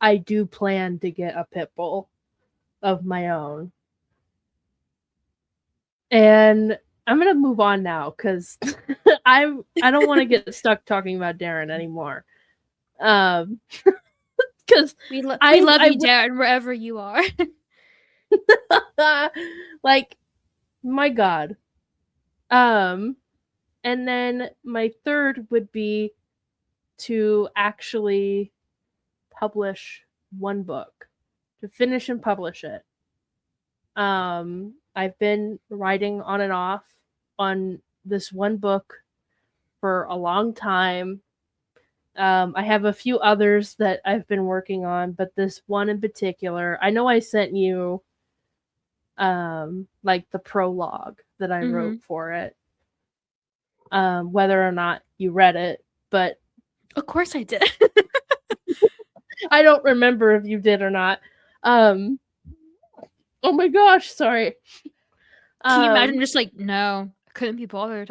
I do plan to get a pit bull of my own. And I'm gonna move on now because I don't want to get stuck talking about Darren anymore. Um, because We I love I you, Darren, wherever you are. like my God. Um, and then my third would be to actually publish one book, to finish and publish it. I've been writing on and off on this one book for a long time. I have a few others that I've been working on, but this one in particular, I know I sent you like the prologue that I Hmm. wrote for it. Whether or not you read it, but Of course I did. I don't remember if you did or not. Um, oh my gosh, sorry. Can you imagine Um, just like, no, I couldn't be bothered.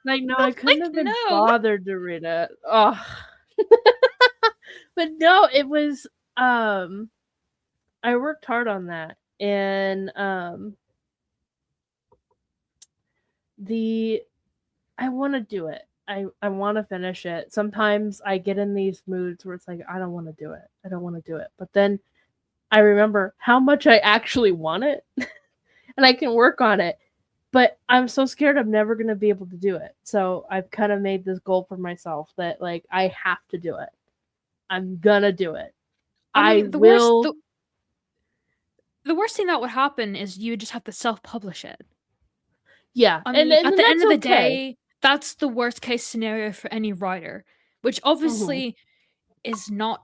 like no, I couldn't Like, have been no. bothered to read it. Oh, but no, it was um I worked hard on that, and the I want to do it. I want to finish it. Sometimes I get in these moods where it's like I don't want to do it. I don't want to do it. But then I remember how much I actually want it and I can work on it. But I'm so scared I'm never going to be able to do it. So I've kind of made this goal for myself that like I have to do it. I'm gonna do it. I I mean, will. the worst thing that would happen is you would just have to self-publish it. Yeah, I and mean, at and the end that's of the okay. day, that's the worst case scenario for any writer, which Mhm. obviously is not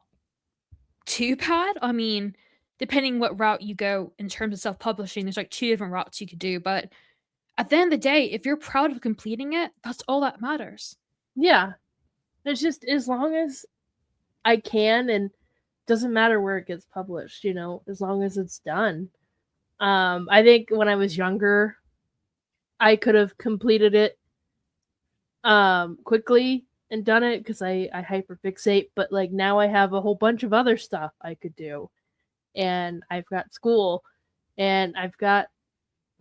too bad. I mean, depending what route you go in terms of self-publishing, there's like two different routes you could do. But at the end of the day, if you're proud of completing it, that's all that matters. Yeah, it's just as long as I can, and doesn't matter where it gets published, as long as it's done. I think when I was younger, I could have completed it quickly and done it because I hyperfixate, but like now I have a whole bunch of other stuff I could do. And I've got school, and I've got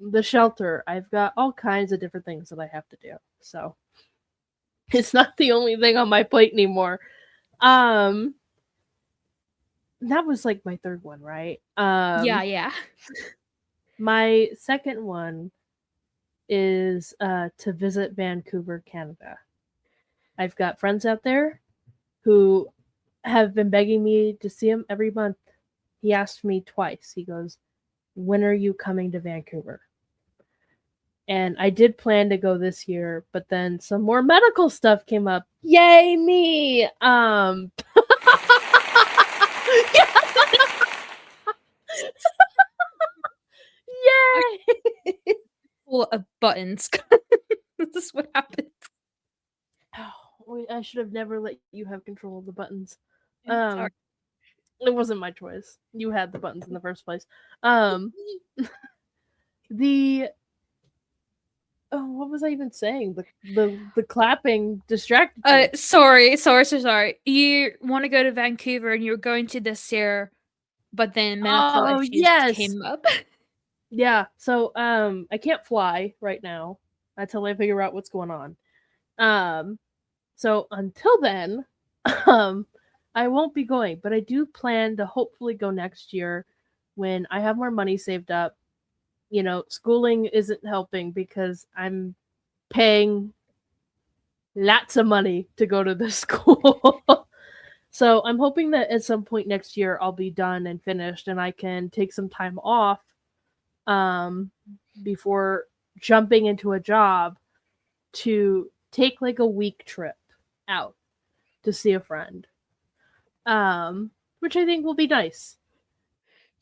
the shelter. I've got all kinds of different things that I have to do. So it's not the only thing on my plate anymore. Um that was like my third one, right? Yeah, yeah. My second one is to visit Vancouver, Canada. I've got friends out there who have been begging me to see him every month. He asked me twice. He goes, "When are you coming to Vancouver?" And I did plan to go this year, but then some more medical stuff came up. Yay me! I Yay! full of buttons. This is what happens. I should have never let you have control of the buttons. Sorry. Um, it wasn't my choice. You had the buttons in the first place. Um, the what was I even saying? The clapping distracted me. Sorry. You want to go to Vancouver and you were going to this year, but then medical Oh issues yes, came up. yeah. So I can't fly right now until I figure out what's going on. Um, so until then, um, I won't be going, but I do plan to hopefully go next year when I have more money saved up. Schooling isn't helping because I'm paying lots of money to go to this school. So I'm hoping that at some point next year I'll be done and finished and I can take some time off before jumping into a job to take like a week trip out to see a friend. Which I think will be nice.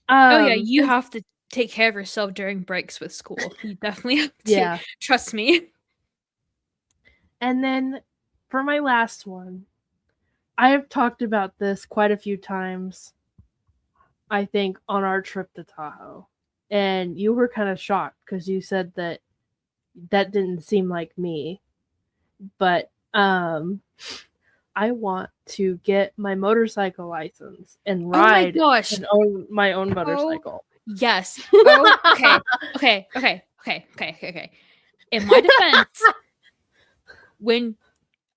Oh yeah, you 'Cause have to take care of yourself during breaks with school. You definitely have to. yeah. Trust me. And then for my last one, I have talked about this quite a few times, I think, on our trip to Tahoe. And you were kind of shocked because you said that that didn't seem like me. But I want to get my motorcycle license and Oh my ride gosh. and own my own Oh motorcycle. yes. Oh, okay. Okay. Okay. Okay. Okay. Okay. Okay. In my defense, when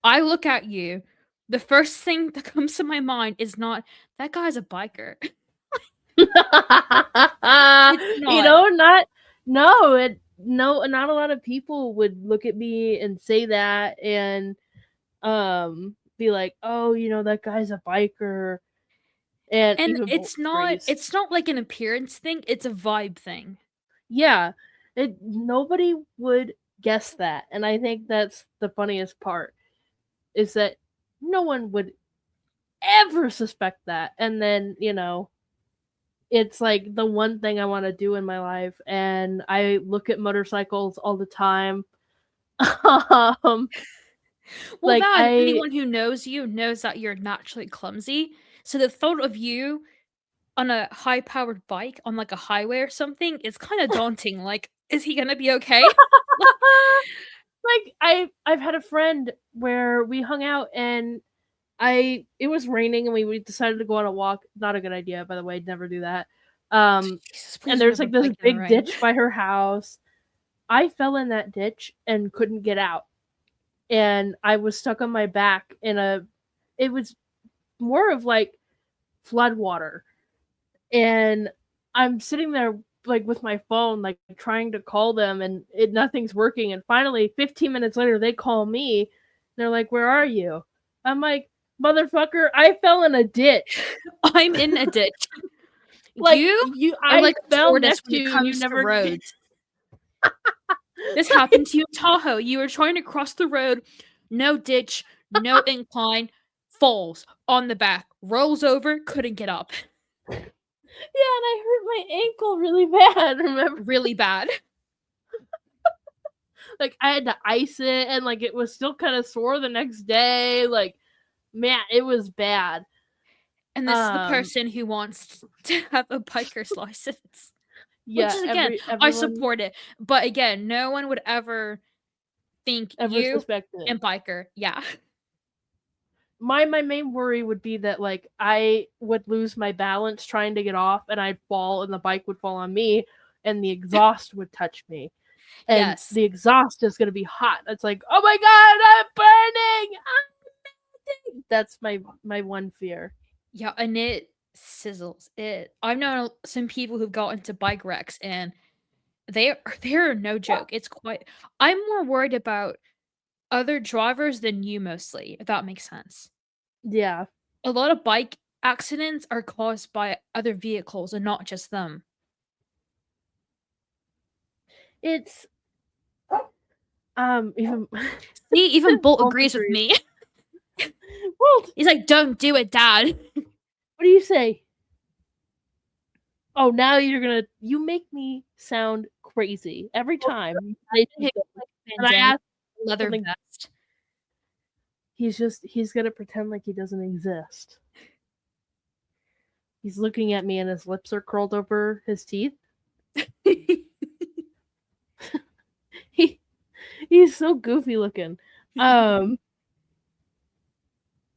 I look at you, the first thing that comes to my mind is not that guy's a biker. It's You not. know, not no, not a lot of people would look at me and say that and be like, "Oh, you know, that guy's a biker." And And even boys. it's not like an appearance thing, it's a vibe thing. Yeah. Nobody would guess that. And I think that's the funniest part is that no one would ever suspect that. And then, you know, it's like the one thing I want to do in my life, and I look at motorcycles all the time. um, Well, like that and I anyone who knows you knows that you're naturally clumsy, so the thought of you on a high-powered bike on, like, a highway or something is kinda daunting, like, "Is he gonna be okay?" like I've had a friend where we hung out and I it was raining and we decided to go on a walk. Not a good idea, by the way. Never do that. Jesus, And please there's never like this bike in the big rain. ditch by her house. I fell in that ditch and couldn't get out, and I was stuck on my back in a. It was more of like flood water, and I'm sitting there like with my phone, like trying to call them, and nothing's working. And finally, 15 minutes later, they call me. They're like, "Where are you?" I'm like, "Motherfucker, I fell in a ditch. I'm in a ditch. Like You are I like a fell tortoise next when to it you, and you comes to never." roads. This Like, happened to you in Tahoe. You were trying to cross the road, no ditch, no incline, falls on the back, rolls over, couldn't get up. yeah, and I hurt my ankle really bad. Remember, Really bad. like I had to ice it, and like it was still kind of sore the next day. Like, man, it was bad. And this is the Um, person who wants to have a biker's license. Which yeah, is again, I everyone support it. But again, no one would ever think ever you suspected. and biker. Yeah. My main worry would be that like I would lose my balance trying to get off, and I'd fall, and the bike would fall on me, and the exhaust would touch me, and Yes. the exhaust is gonna be hot. It's like, oh my god, I'm burning! That's my one fear. Yeah, and it sizzles. It I've known some people who've got into bike wrecks and they're no joke. It's quite I'm more worried about other drivers than you mostly, if that makes sense. Yeah, A lot of bike accidents are caused by other vehicles and not just them. it's even See, even Bolt both agrees with agrees. me. Well, He's like, "Don't do it, dad." what do you say? Oh, now you make me sound crazy every time I say Him something. like a And I bandana, ask leather something, vest. he's gonna pretend like he doesn't exist. He's looking at me and his lips are curled over his teeth. He he's so goofy looking. Um,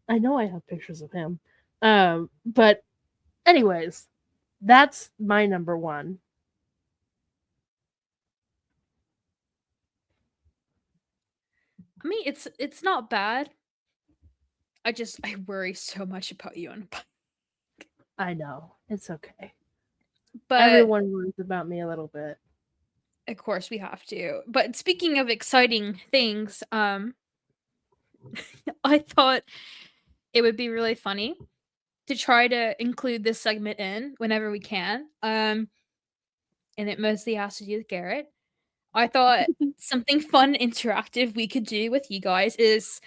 I know I have pictures of him. But anyways, that's my number one. I mean, it's not bad. I worry so much about you on a bike. I know. It's okay. But Everyone worries about me a little bit. of course we have to. But speaking of exciting things, I thought it would be really funny to try to include this segment in whenever we can. And it mostly has to do with Garrett. I thought something fun and interactive we could do with you guys is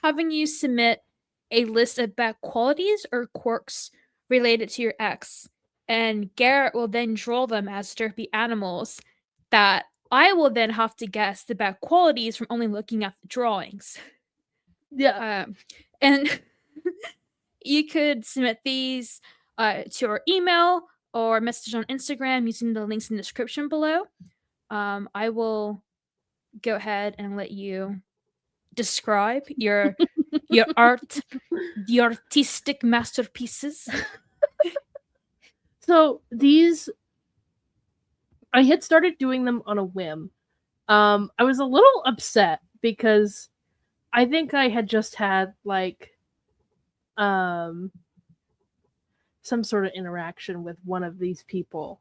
having you submit a list of bad qualities or quirks related to your ex, and Garrett will then draw them as derpy animals that I will then have to guess the bad qualities from only looking at the drawings. Yeah. And you could submit these to our email or message on Instagram using the links in the description below. I will go ahead and let you describe your art, the artistic masterpieces. So these, I had started doing them on a whim. I was a little upset because I think I had just had like um some sort of interaction with one of these people.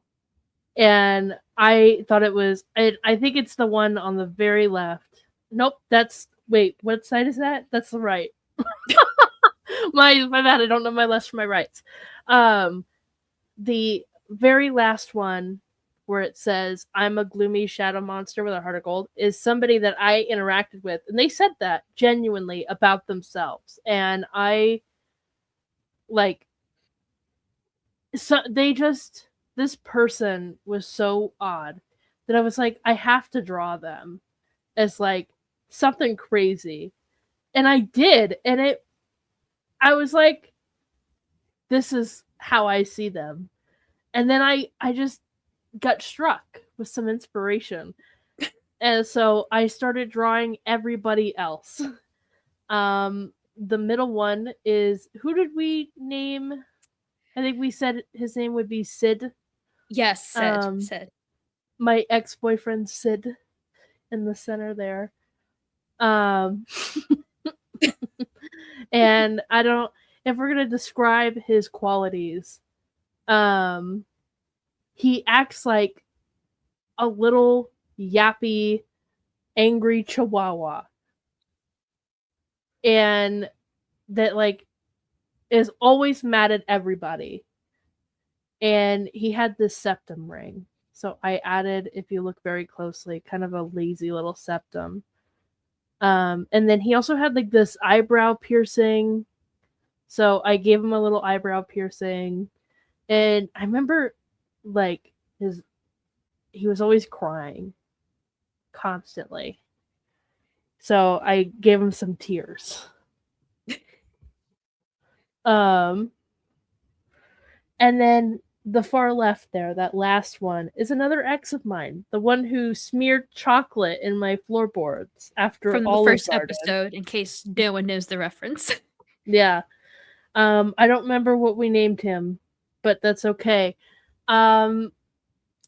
And I thought it was I think it's the one on the very left. Nope, that's wait, what side is that? That's the right. my bad, I don't know my lefts from my rights. The very last one where it says I'm a gloomy shadow monster with a heart of gold is somebody that I interacted with, and they said that genuinely about themselves. And I like, so they just, this person was so odd that I was like, I have to draw them as like something crazy. And I did, and it, I was like, this is how I see them. And then I just got struck with some inspiration. And so I started drawing everybody else. The middle one is, who did we name? I think we said his name would be Sid. Yes, said, Um, said. my ex-boyfriend Sid in the center there. Um, and I don't, if we're gonna describe his qualities, um, he acts like a little yappy, angry chihuahua, and that like is always mad at everybody. And he had this septum ring. So I added, if you look very closely, kind of a lazy little septum. And then he also had like this eyebrow piercing. So I gave him a little eyebrow piercing. And I remember like his, he was always crying constantly. So I gave him some tears. Um and then the far left there, that last one, is another ex of mine, the one who smeared chocolate in my floorboards after From the Olive first Garden. episode, in case no one knows the reference. Yeah. I don't remember what we named him, but that's okay. Um,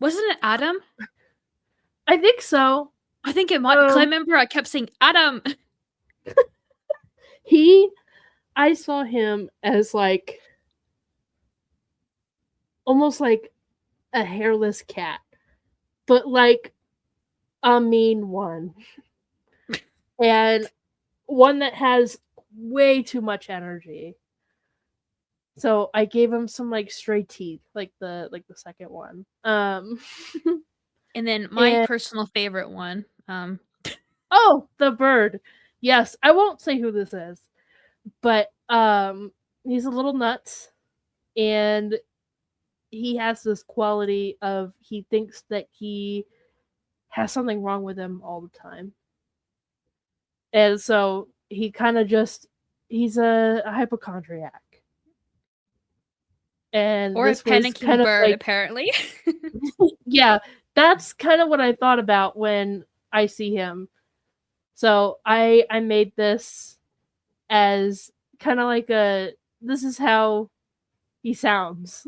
Wasn't it Adam? I think so. I think it might, because I Um, remember I kept saying Adam. he, I saw him as like almost like a hairless cat, but like a mean one, and one that has way too much energy. So I gave him some like stray teeth, like the second one. And then my And personal favorite one. oh, the bird. Yes, I won't say who this is, but he's a little nuts, and he has this quality of he thinks that he has something wrong with him all the time. And so he kind of just, he's a hypochondriac. And Or a this was panicking kind of bird, like, apparently. yeah, that's kind of what I thought about when I see him. So I made this as kind of like a, this is how he sounds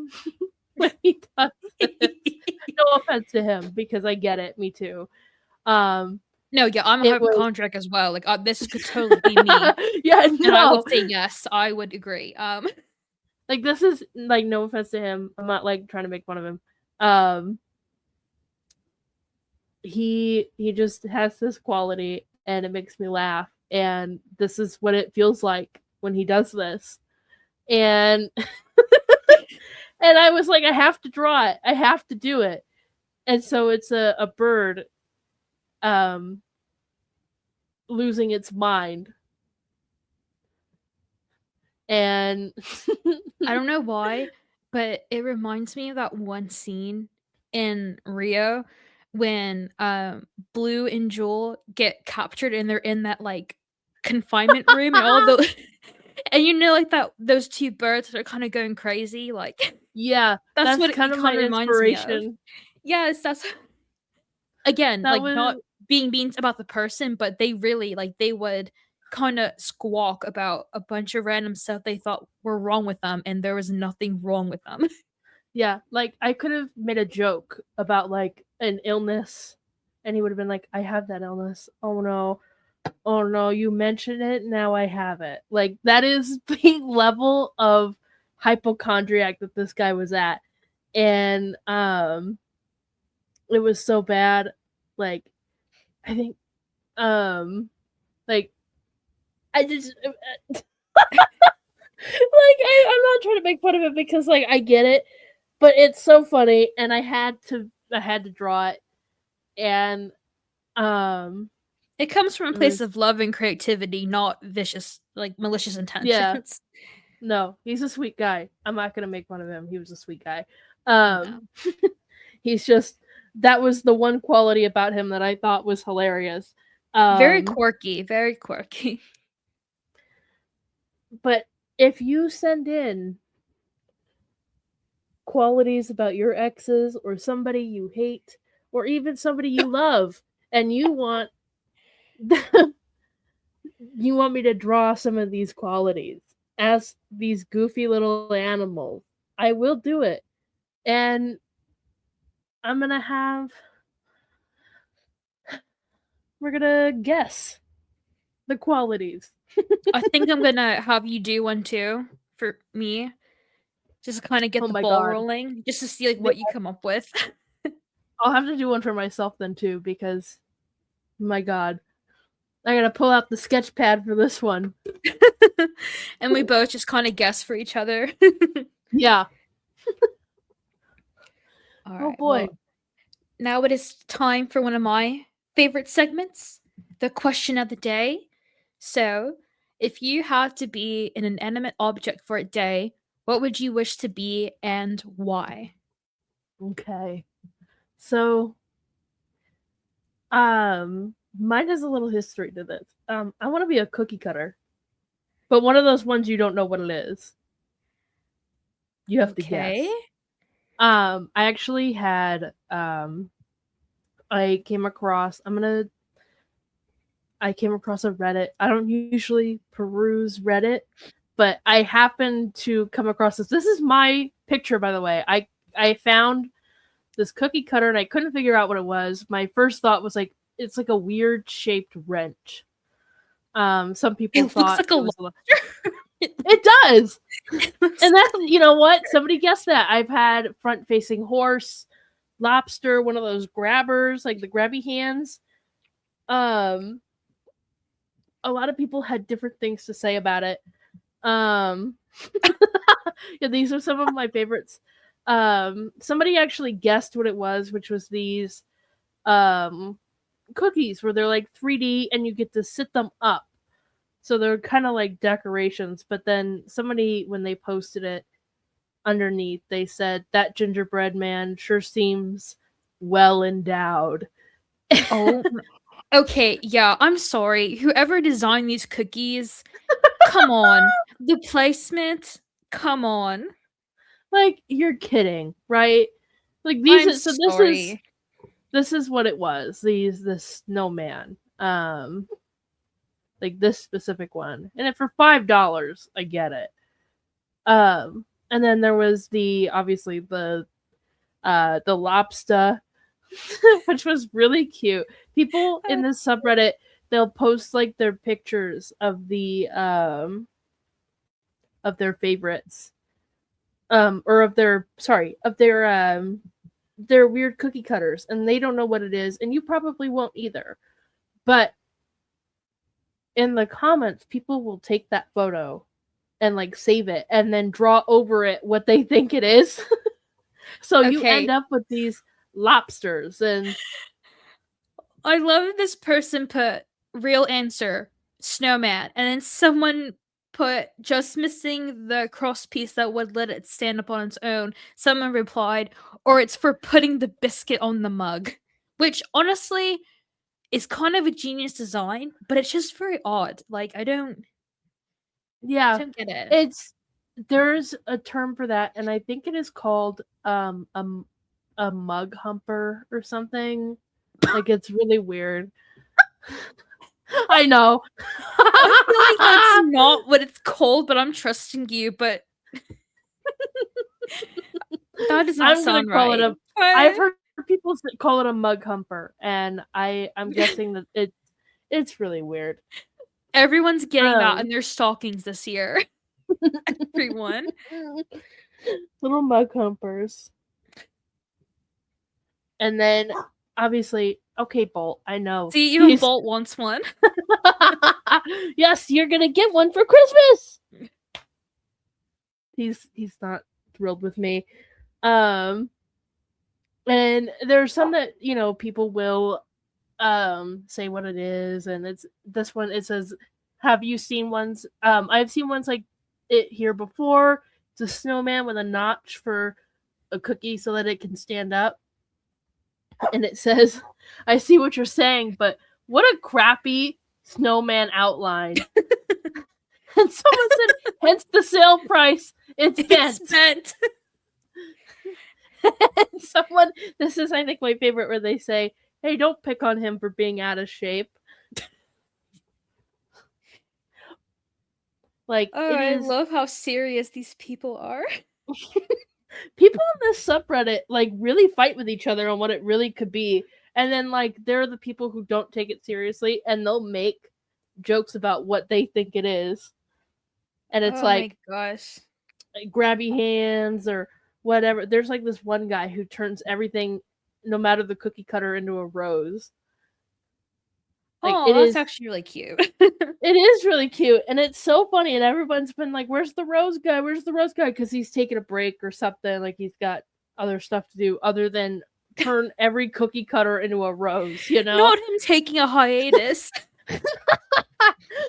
when he does this. No offense to him, because I get it, me too. Um No, yeah, I'm a it was hypochondriac as well. Like, this could totally be me, yeah, and I would no. say yes. I would agree. Like, this is like, no offense to him. I'm not like trying to make fun of him. Um he just has this quality, and it makes me laugh, and this is what it feels like when he does this. And and I was like, I have to draw it. I have to do it. And so it's a bird, um losing its mind. And I don't know why, but it reminds me of that one scene in Rio when, Blue and Jewel get captured and they're in that, like, confinement room and all the and you know, like, that those 2 birds that are kinda going crazy, like, yeah, that's that's what kind it of my kinda reminds me of. inspiration. Yes, that's again, That like, was not being mean about the person, but they really like, they would kinda squawk about a bunch of random stuff they thought were wrong with them, and there was nothing wrong with them. yeah, like I could have made a joke about like an illness and he would have been like, I have that illness. Oh no. Oh no, you mentioned it, now I have it. Like that is the level of hypochondriac that this guy was at. And it was so bad. Like I think like I just I'm not trying to make fun of it because like I get it, but it's so funny and I had to draw it. And um It comes from a it place was of love and creativity, not vicious like, malicious yeah, intentions. no, he's a sweet guy. I'm not gonna make fun of him. He was a sweet guy. No. Um he's just that was the one quality about him that I thought was hilarious. Very Um quirky, very quirky. but if you send in qualities about your exes or somebody you hate or even somebody you love and you want me to draw some of these qualities as these goofy little animals, I will do it. And I'm going to have we're going to guess the qualities. I think I'm gonna have you do one too, for me, just to kinda get Oh the my ball god. rolling, just to see, like, Yeah, what you come up with. I'll have to do one for myself then too because my god. I got to pull out the sketch pad for this one. And we both just kinda guess for each other. Yeah. Oh Alright, boy. well, now it is time for one of my favorite segments, the question of the day. So, if you had to be an inanimate object for a day, what would you wish to be and why? Okay. So, mine has a little history to this. I want to be a cookie cutter, but one of those ones you don't know what it is. You have to Okay. guess. I actually had I came across I came across a Reddit. I don't usually peruse Reddit, but I happened to come across this. This is my picture, by the way. I found this cookie cutter and I couldn't figure out what it was. My first thought was like it's like a weird shaped wrench. Some people It looks thought like a it was lobster. it does. It looks And like that's you know what? Somebody guessed that. I've had front facing horse, lobster, one of those grabbers, like the grabby hands. Um a lot of people had different things to say about it. Um yeah, these are some of my favorites. Somebody actually guessed what it was, which was these um cookies where they're like 3D and you get to sit them up. So they're kind of like decorations, but then somebody when they posted it underneath, they said that gingerbread man sure seems well endowed. oh m okay, yeah, I'm sorry. Whoever designed these cookies, come on. The placement, come on. Like you're kidding, right? Like these I'm are, so sorry. this is what it was. This snowman. Like this specific one. And if for $5, I get it. And then there was the obviously the lobster, which was really cute. People in this subreddit, they'll post like their pictures of their favorites. Or of their sorry, of their weird cookie cutters, and they don't know what it is, and you probably won't either. But in the comments, people will take that photo and like save it and then draw over it what they think it is. So you end Okay, up with these lobsters and I love this person put real answer, snowman, and then someone put just missing the cross piece that would let it stand up on its own. Someone replied, or it's for putting the biscuit on the mug, which honestly is kind of a genius design, but it's just very odd. Like I Yeah, don't get it. it's there's a term for that, and I think it is called a mug humper or something. Like it's really weird. I know. I feel like that's not what it's called, but I'm trusting you, but that does not I'm gonna sound call it right. a. I've But heard people call it a mug humper, and I'm guessing that it's really weird. everyone's getting that Um, in their stockings this year. Everyone. little mug humpers, and then obviously, okay, Bolt. I know See, even he's. Bolt wants one. Yes, you're gonna get one for Christmas. He's not thrilled with me. Um, and there's some that people will say what it is, and it's this one. It says, have you seen ones? I've seen ones like it here before. It's a snowman with a notch for a cookie so that it can stand up, and it says, I see what you're saying, but what a crappy snowman outline. And someone said, hence the sale price, it's It's bent. bent. And someone, this is I think my favorite, where they say, hey, don't pick on him for being out of shape. Like Oh, it I is. love how serious these people are. People in this subreddit like really fight with each other on what it really could be, and then like there are the people who don't take it seriously and they'll make jokes about what they think it is, and it's Oh my like gosh. grabby hands or whatever. There's like this one guy who turns everything, no matter the cookie cutter, into a rose. Like Oh, it that's is. actually really cute. It is really cute, and it's so funny, and everyone's been like, "Where's the rose guy? Where's the rose guy?" Because he's taking a break or something. Like he's got other stuff to do other than turn every cookie cutter into a rose. You know? Not him taking a hiatus.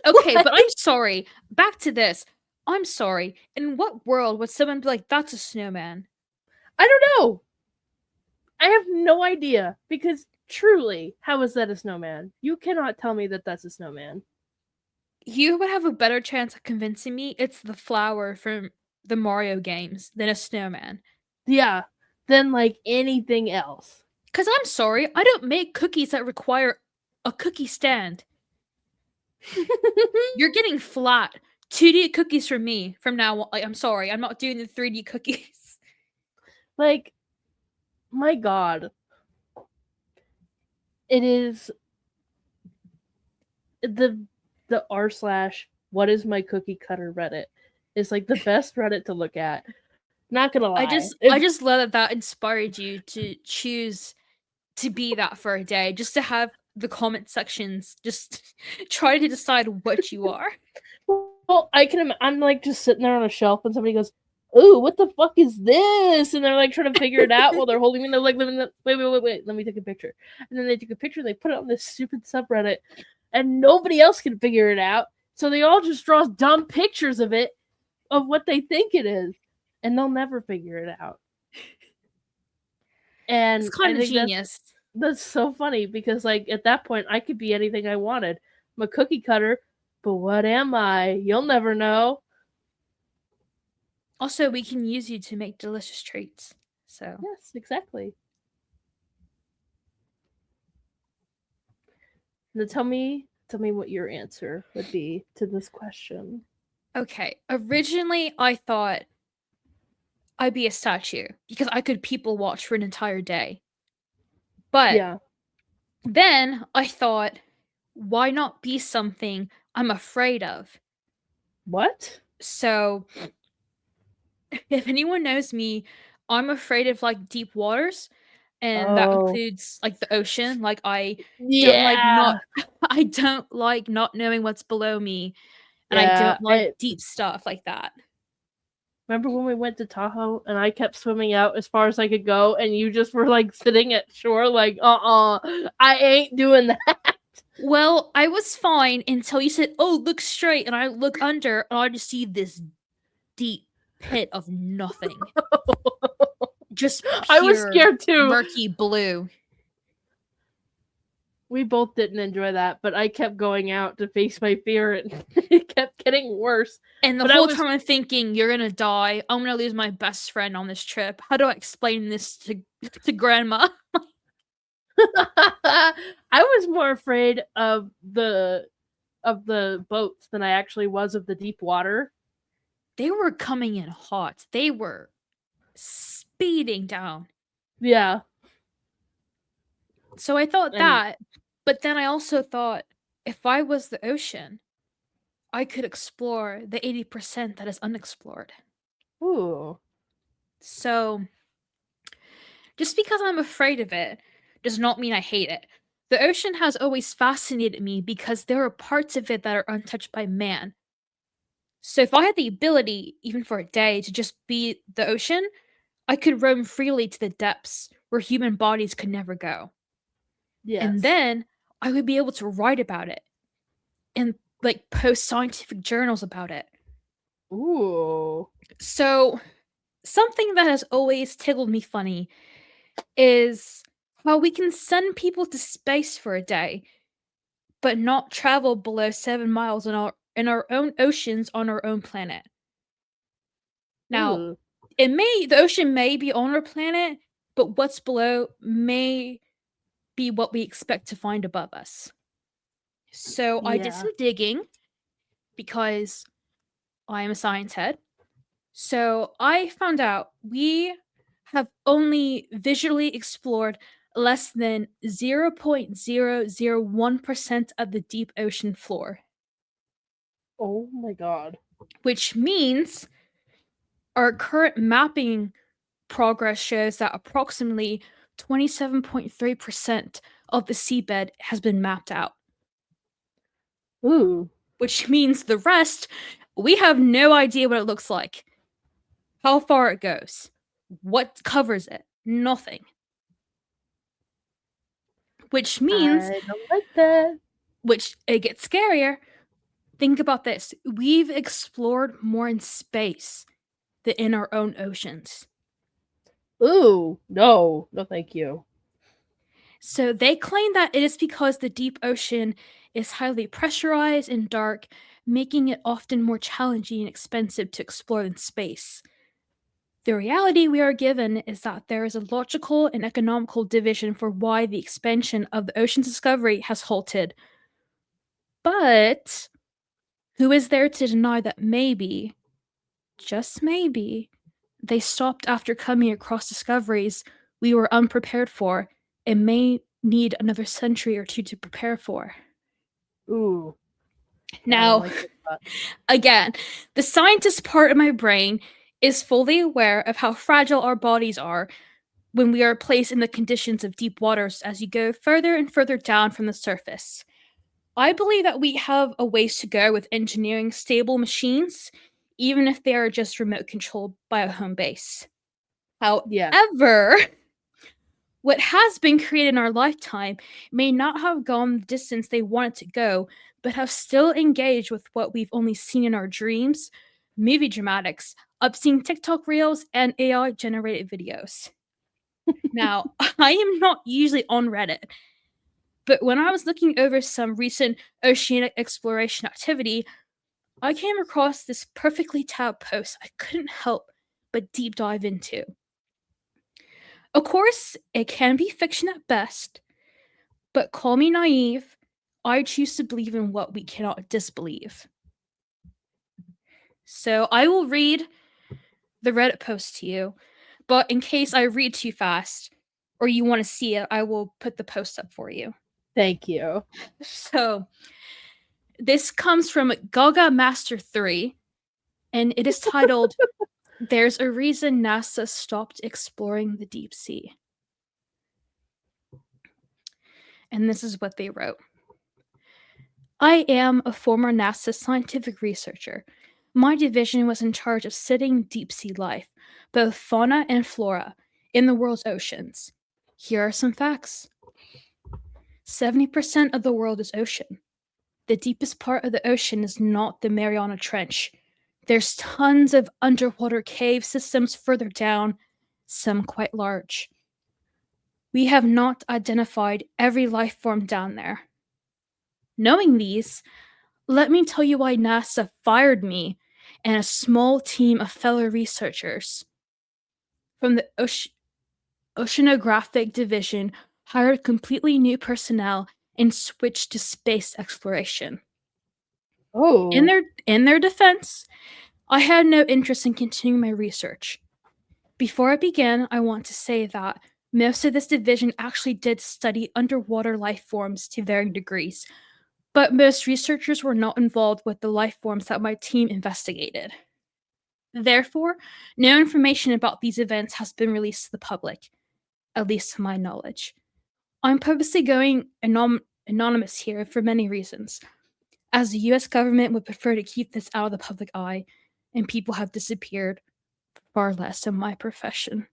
Okay, but I'm Like, sorry. Back to this. I'm sorry. In what world would someone be like, that's a snowman? I don't know. I have no idea because truly, how is that a snowman? You cannot tell me that that's a snowman. You would have a better chance of convincing me it's the flower from the Mario games than a snowman. Yeah, than like anything else. Because I'm sorry, I don't make cookies that require a cookie stand. You're getting flat 2D cookies from me from now on. Like, I'm sorry, I'm not doing the 3D cookies. Like, my God, it is the r slash what is my cookie cutter Reddit is like the best Reddit to look at. Not gonna I lie. just I just love that that inspired you to choose to be that for a day, just to have the comment sections just try to decide what you are. Well, I'm like just sitting there on a shelf and somebody goes, "Ooh, what the fuck is this?" And they're like trying to figure it out while they're holding me. And they're like, wait, let me take a picture." And then they take a picture. And they put it on this stupid subreddit, and nobody else can figure it out. So they all just draw dumb pictures of it, of what they think it is, and they'll never figure it out. It's And I kind of think genius. that's so funny because like at that point I could be anything I wanted. I'm a cookie cutter, but what am I? You'll never know. Also, we can use you to make delicious treats. So, Yes, exactly. Now tell me what your answer would be to this question. okay. Originally, I thought I'd be a statue because I could people watch for an entire day. But Yeah. then I thought, why not be something I'm afraid of? What? So, if anyone knows me, I'm afraid of like deep waters, and that Oh. includes like the ocean. Like don't like not Yeah. I don't like not knowing what's below me, and I Yeah. don't like deep stuff like that. Remember when we went to Tahoe and I kept swimming out as far as I could go, and you just were like sitting at shore, like, I ain't doing that. Well, I was fine until you said, "Oh, look straight," and I look under, and I just see this deep pit of nothing, just I was pure scared too. murky blue. We both didn't enjoy that, but I kept going out to face my fear, and it kept getting worse. And the But I whole was time I'm thinking, "You're gonna die. I'm gonna lose my best friend on this trip. How do I explain this to grandma?" I was more afraid of the boats than I actually was of the deep water. They were coming in hot. They were speeding down. Yeah. So I thought And that, but then I also thought if I was the ocean, I could explore the 80% that is unexplored. ooh. So just because I'm afraid of it does not mean I hate it. The ocean has always fascinated me because there are parts of it that are untouched by man. So if I had the ability, even for a day, to just be the ocean, I could roam freely to the depths where human bodies could never go. And Yes. then I would be able to write about it and like post scientific journals about it. Ooh. So something that has always tickled me funny is how we can send people to space for a day, but not travel below 7 miles in our own oceans on our own planet. Now, Ooh. the ocean may be on our planet, but what's below may be what we expect to find above us. So I did Yeah. some digging because I am a science head. So I found out we have only visually explored less than 0.001% of the deep ocean floor, Oh my god. which means our current mapping progress shows that approximately 27.3% of the seabed has been mapped out, Ooh. which means the rest, we have no idea what it looks like, how far it goes, what covers it, nothing. Which means, I don't like that. which it gets scarier. Think about this. We've explored more in space than in our own oceans. Ooh. No. No, thank you. So they claim that it is because the deep ocean is highly pressurized and dark, making it often more challenging and expensive to explore than space. The reality we are given is that there is a logical and economical division for why the expansion of the ocean's discovery has halted. But who is there to deny that maybe, just maybe, they stopped after coming across discoveries we were unprepared for and may need another century or two to prepare for? Ooh. I don't Now, like that. again, the scientist part of my brain is fully aware of how fragile our bodies are when we are placed in the conditions of deep waters as you go further and further down from the surface. I believe that we have a ways to go with engineering stable machines, even if they are just remote controlled by a home base. Yeah. However, what has been created in our lifetime may not have gone the distance they wanted to go, but have still engaged with what we've only seen in our dreams, movie dramatics, obscene TikTok reels, and AI generated videos. Now, I am not usually on Reddit, but when I was looking over some recent oceanic exploration activity, I came across this perfectly tabbed post I couldn't help but deep dive into. Of course, it can be fiction at best, but call me naive, I choose to believe in what we cannot disbelieve. So I will read the Reddit post to you, but in case I read too fast or you want to see it, I will put the post up for you. Thank you. So this comes from Gaga Master 3, and it is titled There's a Reason NASA Stopped Exploring the Deep Sea. And this is what they wrote. I am a former NASA scientific researcher. My division was in charge of studying deep sea life, both fauna and flora, in the world's oceans. Here are some facts: 70% of the world is ocean. The deepest part of the ocean is not the Mariana Trench. There's tons of underwater cave systems further down, some quite large. We have not identified every life form down there. Knowing these, let me tell you why NASA fired me and a small team of fellow researchers from the Oceanographic Division hired completely new personnel and switched to space exploration. In Oh. their defense, I had no interest in continuing my research. Before I begin, I want to say that most of this division actually did study underwater life forms to varying degrees, but most researchers were not involved with the life forms that my team investigated. Therefore, no information about these events has been released to the public, at least to my knowledge. I'm purposely going anonymous here for many reasons, as the US government would prefer to keep this out of the public eye, and people have disappeared far less in my profession.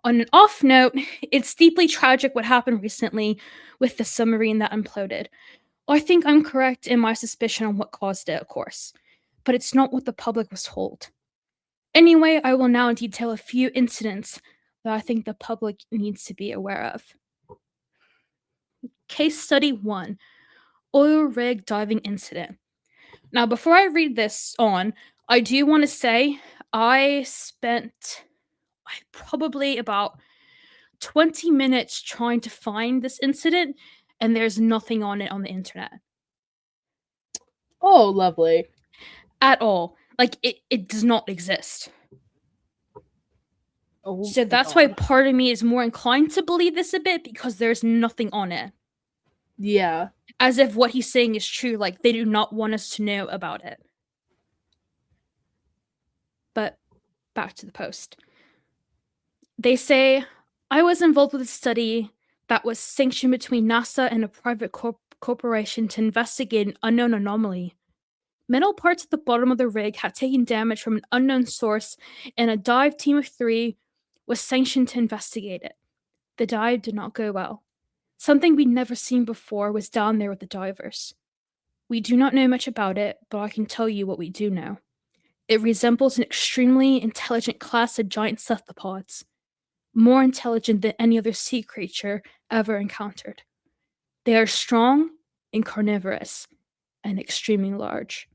On an off note, it's deeply tragic what happened recently with the submarine that imploded. I think I'm correct in my suspicion on what caused it, of course, but it's not what the public was told. Anyway, I will now detail a few incidents that I think the public needs to be aware of. Case Study 1: Oil Rig Diving Incident. Now, before I read this on, I do want to say I spent probably about 20 minutes trying to find this incident, and there's nothing on it on the internet Oh, lovely. at all. Like, it does not exist. Oh So my that's why god. part of me is more inclined to believe this a bit, because there's nothing on it. Yeah. As if what he's saying is true, like they do not want us to know about it. But back to the post. They say, I was involved with a study that was sanctioned between NASA and a private corporation to investigate an unknown anomaly. Metal parts at the bottom of the rig had taken damage from an unknown source, and a dive team of 3 was sanctioned to investigate it. The dive did not go well. Something we'd never seen before was down there with the divers. We do not know much about it, but I can tell you what we do know. It resembles an extremely intelligent class of giant cephalopods, more intelligent than any other sea creature ever encountered. They are strong and carnivorous, and extremely large.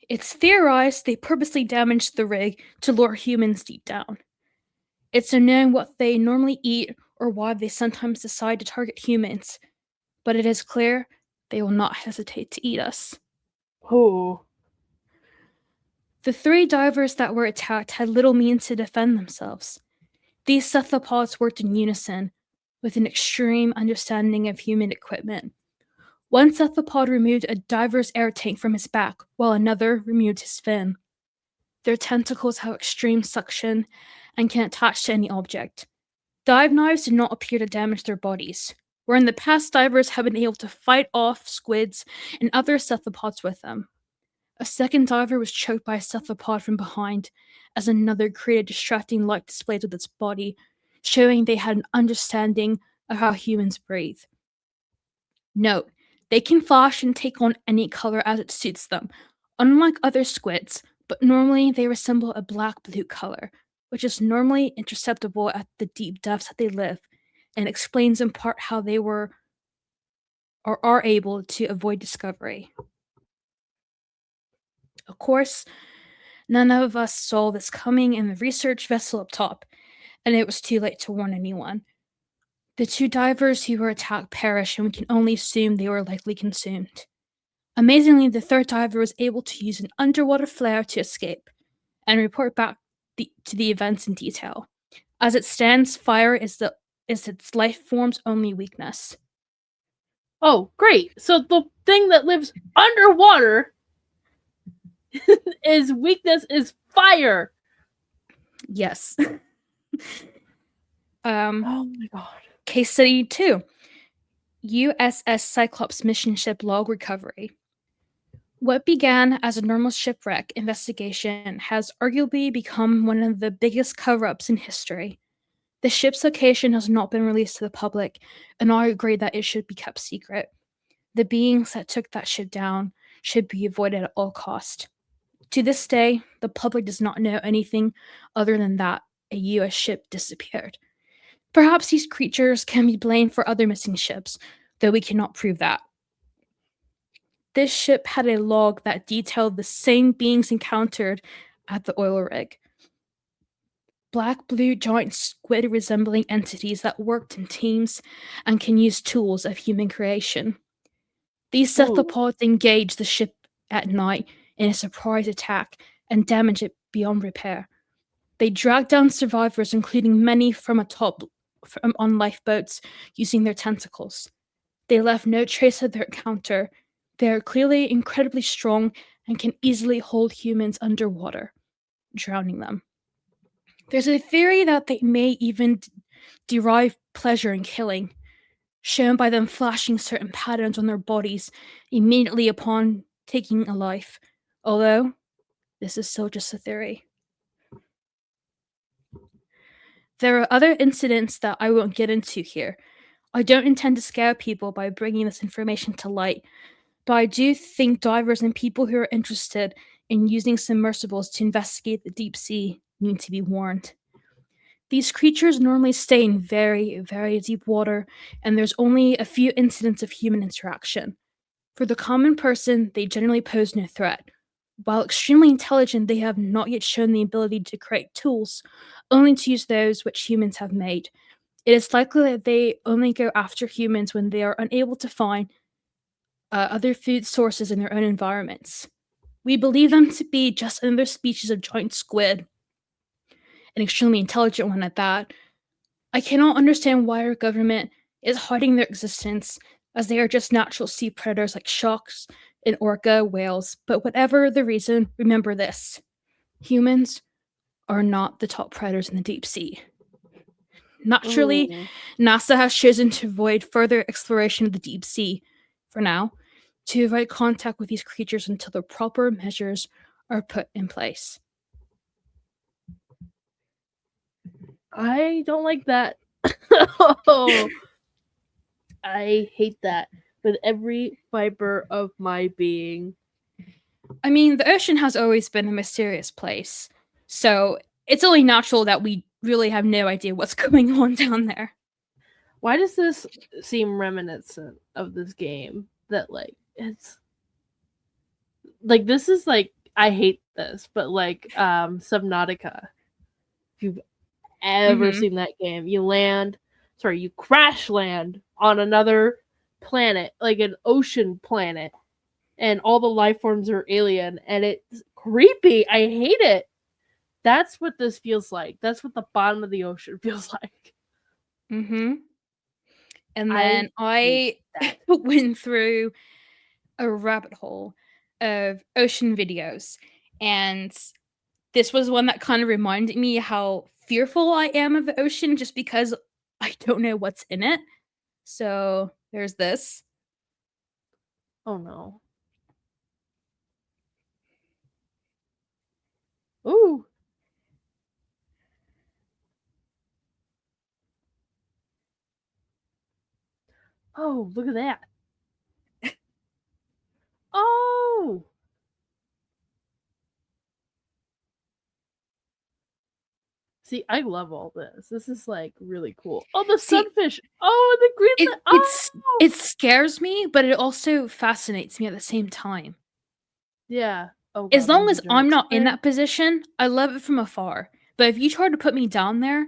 It's theorized they purposely damaged the rig to lure humans deep down. It's unknown what they normally eat or why they sometimes decide to target humans, but it is clear they will not hesitate to eat us. Oh. The 3 divers that were attacked had little means to defend themselves. These cephalopods worked in unison, with an extreme understanding of human equipment. One cephalopod removed a diver's air tank from his back, while another removed his fin. Their tentacles have extreme suction and can attach to any object. Dive knives do not appear to damage their bodies, where in the past divers have been able to fight off squids and other cephalopods with them. A second diver was choked by a cephalopod from behind, as another created distracting light displays with its body, showing they had an understanding of how humans breathe. Note, they can flash and take on any color as it suits them, unlike other squids, but normally they resemble a black-blue color, which is normally imperceptible at the deep depths that they live, and explains in part how they were or are able to avoid discovery. Of course, none of us saw this coming in the research vessel up top, and it was too late to warn anyone. The 2 divers who were attacked perished, and we can only assume they were likely consumed. Amazingly, the 3rd diver was able to use an underwater flare to escape and report back to the events in detail. As it stands, fire is its life form's only weakness. Oh, great. So the thing that lives underwater is weakness is fire. Yes. Oh my god. Case study 2: USS Cyclops mission ship log recovery. What began as a normal shipwreck investigation has arguably become one of the biggest cover ups in history. The ship's location has not been released to the public, and I agree that it should be kept secret. The beings that took that ship down should be avoided at all cost. To this day, the public does not know anything other than that a US ship disappeared. Perhaps these creatures can be blamed for other missing ships, though we cannot prove that. This ship had a log that detailed the same beings encountered at the oil rig. Black blue giant squid resembling entities that worked in teams and can use tools of human creation. These Ooh. cephalopods engage the ship at night in a surprise attack and damage it beyond repair. They drag down survivors, including many on lifeboats, using their tentacles. They left no trace of their encounter. They are clearly incredibly strong and can easily hold humans underwater, drowning them. There's a theory that they may even derive pleasure in killing, shown by them flashing certain patterns on their bodies immediately upon taking a life, although this is still just a theory. There are other incidents that I won't get into here. I don't intend to scare people by bringing this information to light, but I do think divers and people who are interested in using submersibles to investigate the deep sea need to be warned. These creatures normally stay in very, very deep water, and there's only a few incidents of human interaction. For the common person, they generally pose no threat. While extremely intelligent, they have not yet shown the ability to create tools, only to use those which humans have made. It is likely that they only go after humans when they are unable to find other food sources in their own environments. We believe them to be just another species of giant squid, an extremely intelligent one at that. I cannot understand why our government is hiding their existence, as they are just natural sea predators like sharks and orca whales. But whatever the reason, remember this: humans are not the top predators in the deep sea. Naturally, Ooh. NASA has chosen to avoid further exploration of the deep sea for now, to avoid contact with these creatures until the proper measures are put in place. I don't like that. Oh, I hate that with every fiber of my being. I mean, the ocean has always been a mysterious place, so it's only natural that we really have no idea what's going on down there. Why does this seem reminiscent of this game? That like it's like this is like I hate this, but like Subnautica. If you've ever Mm-hmm. seen that game, you crash land on another planet, like an ocean planet, and all the life forms are alien, and it's creepy. I hate it. That's what this feels like. That's what the bottom of the ocean feels like. Mm-hmm. And I then hate I that. went through a rabbit hole of ocean videos, and this was one that kind of reminded me how fearful I am of the ocean just because I don't know what's in it. So there's this. Oh no. Ooh. Oh, look at that. Oh. See, I love all this. This is like really cool. Oh, the See, sunfish. Oh, the it Greenland. it's Oh. it scares me, but it also fascinates me at the same time. Yeah. Oh As god, long there's a as giant I'm not in squid. that position, I love it from afar. But if you try to put me down there,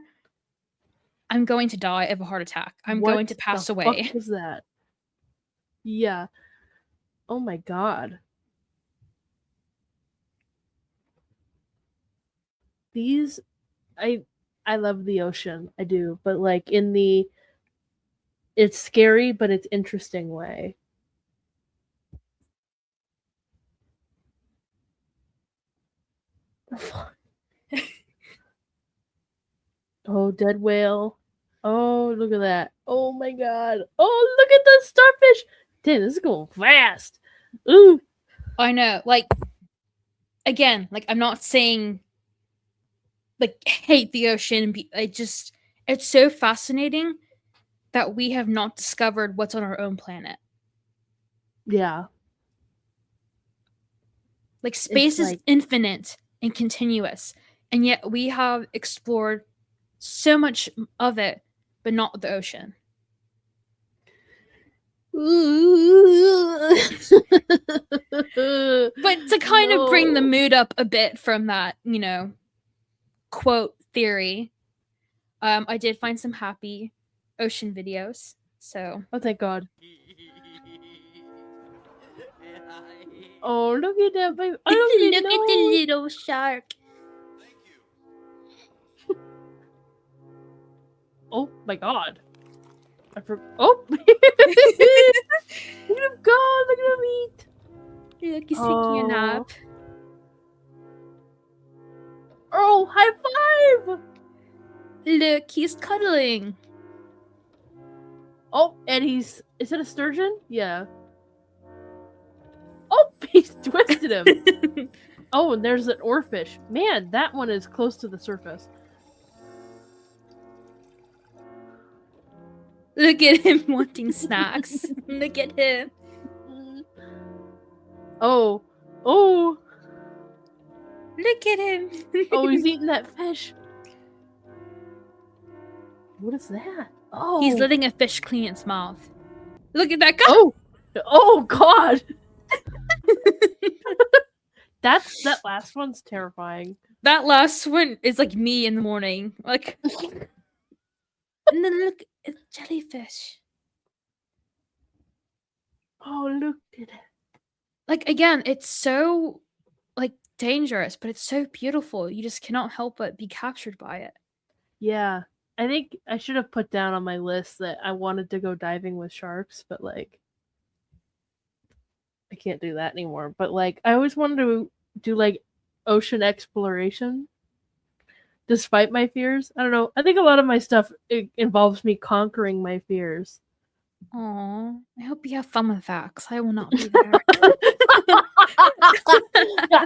I'm going to die of a heart attack. I'm going to What the pass fuck away. was that? Yeah. Oh my god. These I I love the ocean. I do, but like in the it's scary but it's interesting way. Oh, dead whale. Oh, look at that. Oh my god. Oh, look at the starfish. Damn, this is going fast. Ooh. I know. Like, again, like, I'm not saying, like, hate the ocean. It's so fascinating that we have not discovered what's on our own planet. Yeah. Like, It's space is like, infinite and continuous, and yet we have explored so much of it, but not the ocean. But to kind of bring the no. mood up a bit from that, quote theory, I did find some happy ocean videos. So Oh, thank God. Oh, look at that baby. I don't even look at the know. little shark. Oh my God. Oh. Look at him go. Look at him eat. Look, he's taking a Oh. nap. Oh, high five. Look, he's cuddling. Oh, and is it a sturgeon? Yeah. Oh, he's twisted him. Oh, and there's an oarfish. Man, that one is close to the surface. Look at him wanting snacks. Look at him. Oh. Oh. Look at him. Oh, he's eating that fish. What is that? Oh. He's letting a fish clean its mouth. Look at that guy. Oh. Oh God. That last one's terrifying. That last one is like me in the morning. Like, and then look, it's jellyfish. Oh, look at it. Like, again, it's so, like, dangerous, but it's so beautiful. You just cannot help but be captured by it. Yeah. I think I should have put down on my list that I wanted to go diving with sharks, but like I can't do that anymore. But like I always wanted to do like ocean exploration despite my fears. I don't know. I think a lot of my stuff involves me conquering my fears. Aw, I hope you have fun with that, 'cause I will not be there.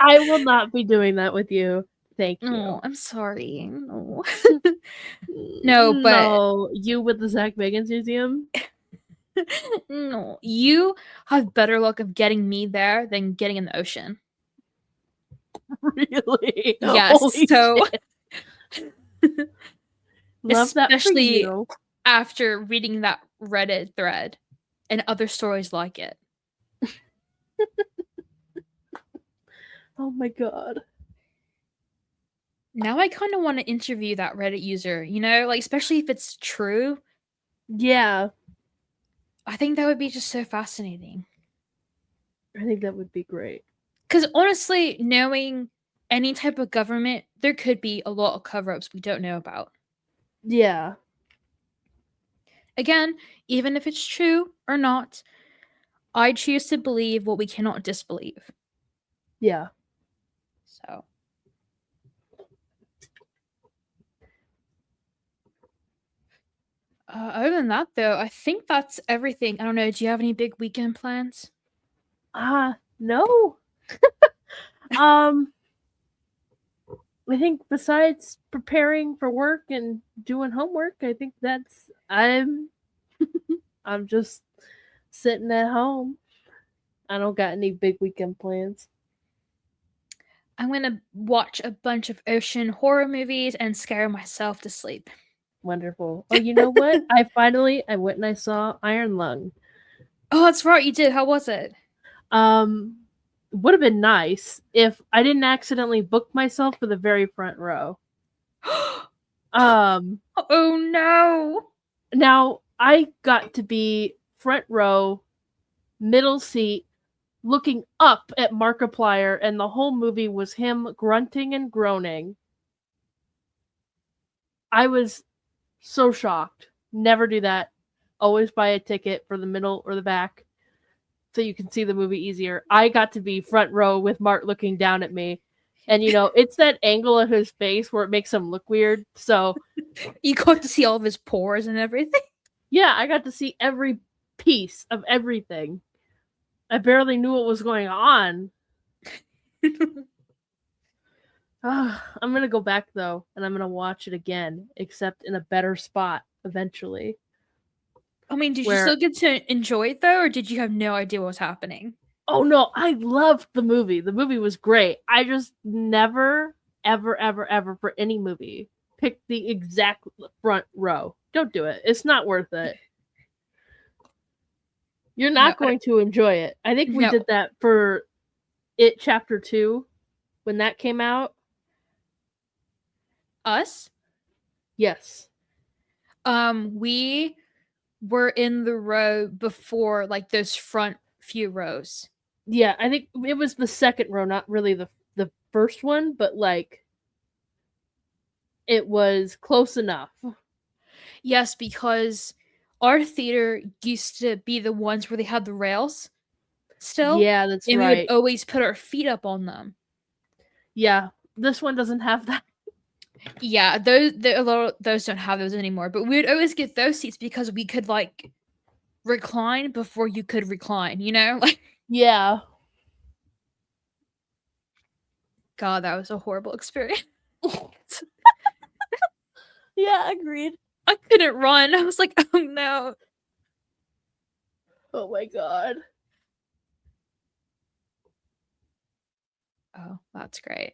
I will not be doing that with you. Thank No, you. I'm sorry. No. No, but No, you with the Zach Bagans Museum? no, you have better luck of getting me there than getting in the ocean. Really? Yes, Holy so shit. Love that for especially you. after reading that Reddit thread and other stories like it. Oh my God. Now I kind of want to interview that Reddit user, like, especially if it's true. Yeah, I think that would be just so fascinating. I think that would be great. Because honestly, knowing any type of government, there could be a lot of cover ups we don't know about. Yeah. Again, even if it's true or not, I choose to believe what we cannot disbelieve. Yeah. So, other than that, though, I think that's everything. I don't know. Do you have any big weekend plans? No. um, I think besides preparing for work and doing homework, I think I'm just sitting at home. I don't got any big weekend plans. I'm gonna watch a bunch of ocean horror movies and scare myself to sleep. Wonderful. Oh, you know what? I went and I saw Iron Lung. Oh, that's right, you did. How was it? Um, would have been nice if I didn't accidentally book myself for the very front row. Um, Oh no! now I got to be front row, middle seat, looking up at Markiplier, and the whole movie was him grunting and groaning. I was so shocked. Never do that. Always buy a ticket for the middle or the back so you can see the movie easier. I got to be front row with Mark looking down at me. And it's that angle of his face where it makes him look weird. So You got to see all of his pores and everything. yeah, I got to see every piece of everything. I barely knew what was going on. I'm gonna go back though, and I'm gonna watch it again, except in a better spot eventually. I mean, did you Where still get to enjoy it though, or did you have no idea what was happening? oh no, I loved the movie. The movie was great. I just never, ever, ever, ever for any movie pick the exact front row. Don't do it. It's not worth it. You're No, not going to enjoy it. I think we no, did that for It Chapter 2 when that came out. us. Yes. We were in the row before, like those front few rows. Yeah, I think it was the second row, not really the first one, but like it was close enough. Yes, because our theater used to be the ones where they had the rails still, Yeah, that's and we would right. always put our feet up on them. Yeah, this one doesn't have that. Yeah, those don't have those anymore. But we would always get those seats because we could like recline before you could recline. You know, like Yeah. God, that was a horrible experience. Yeah, agreed. I couldn't run. I was like, oh no. Oh my god. Oh, that's great.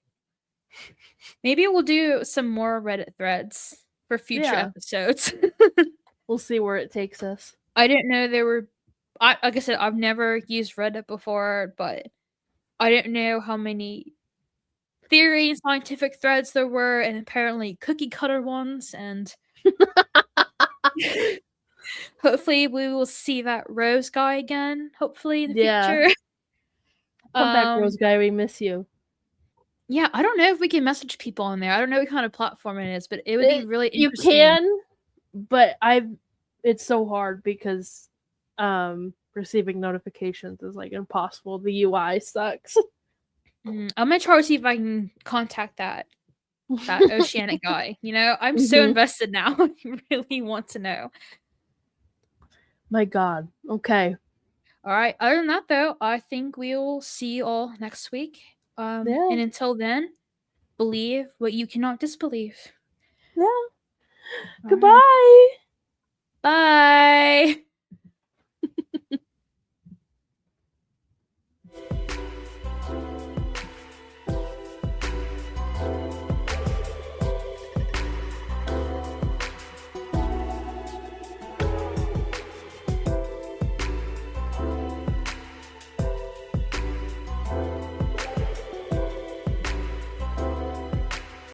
Maybe we'll do some more Reddit threads for future Yeah. episodes. We'll see where it takes us. I didn't know there were. Like I said, I've never used Reddit before, but I didn't know how many theory and scientific threads there were, and apparently cookie cutter ones. And hopefully, we will see that Rose guy again. Hopefully, in the Yeah. future. Come back, Um, Rose Guy. We miss you. yeah, I don't know if we can message people on there. I don't know what kind of platform it is, but it would be really You interesting. can, but it's so hard because receiving notifications is like impossible. The UI sucks. I'm gonna try to see if I can contact that oceanic guy. You know, I'm so Mhm. invested now. I really want to know. My god. Okay. All right. Other than that, though, I think we'll see you all next week. Yeah. And until then, believe what you cannot disbelieve. Yeah. All right. Goodbye. Bye.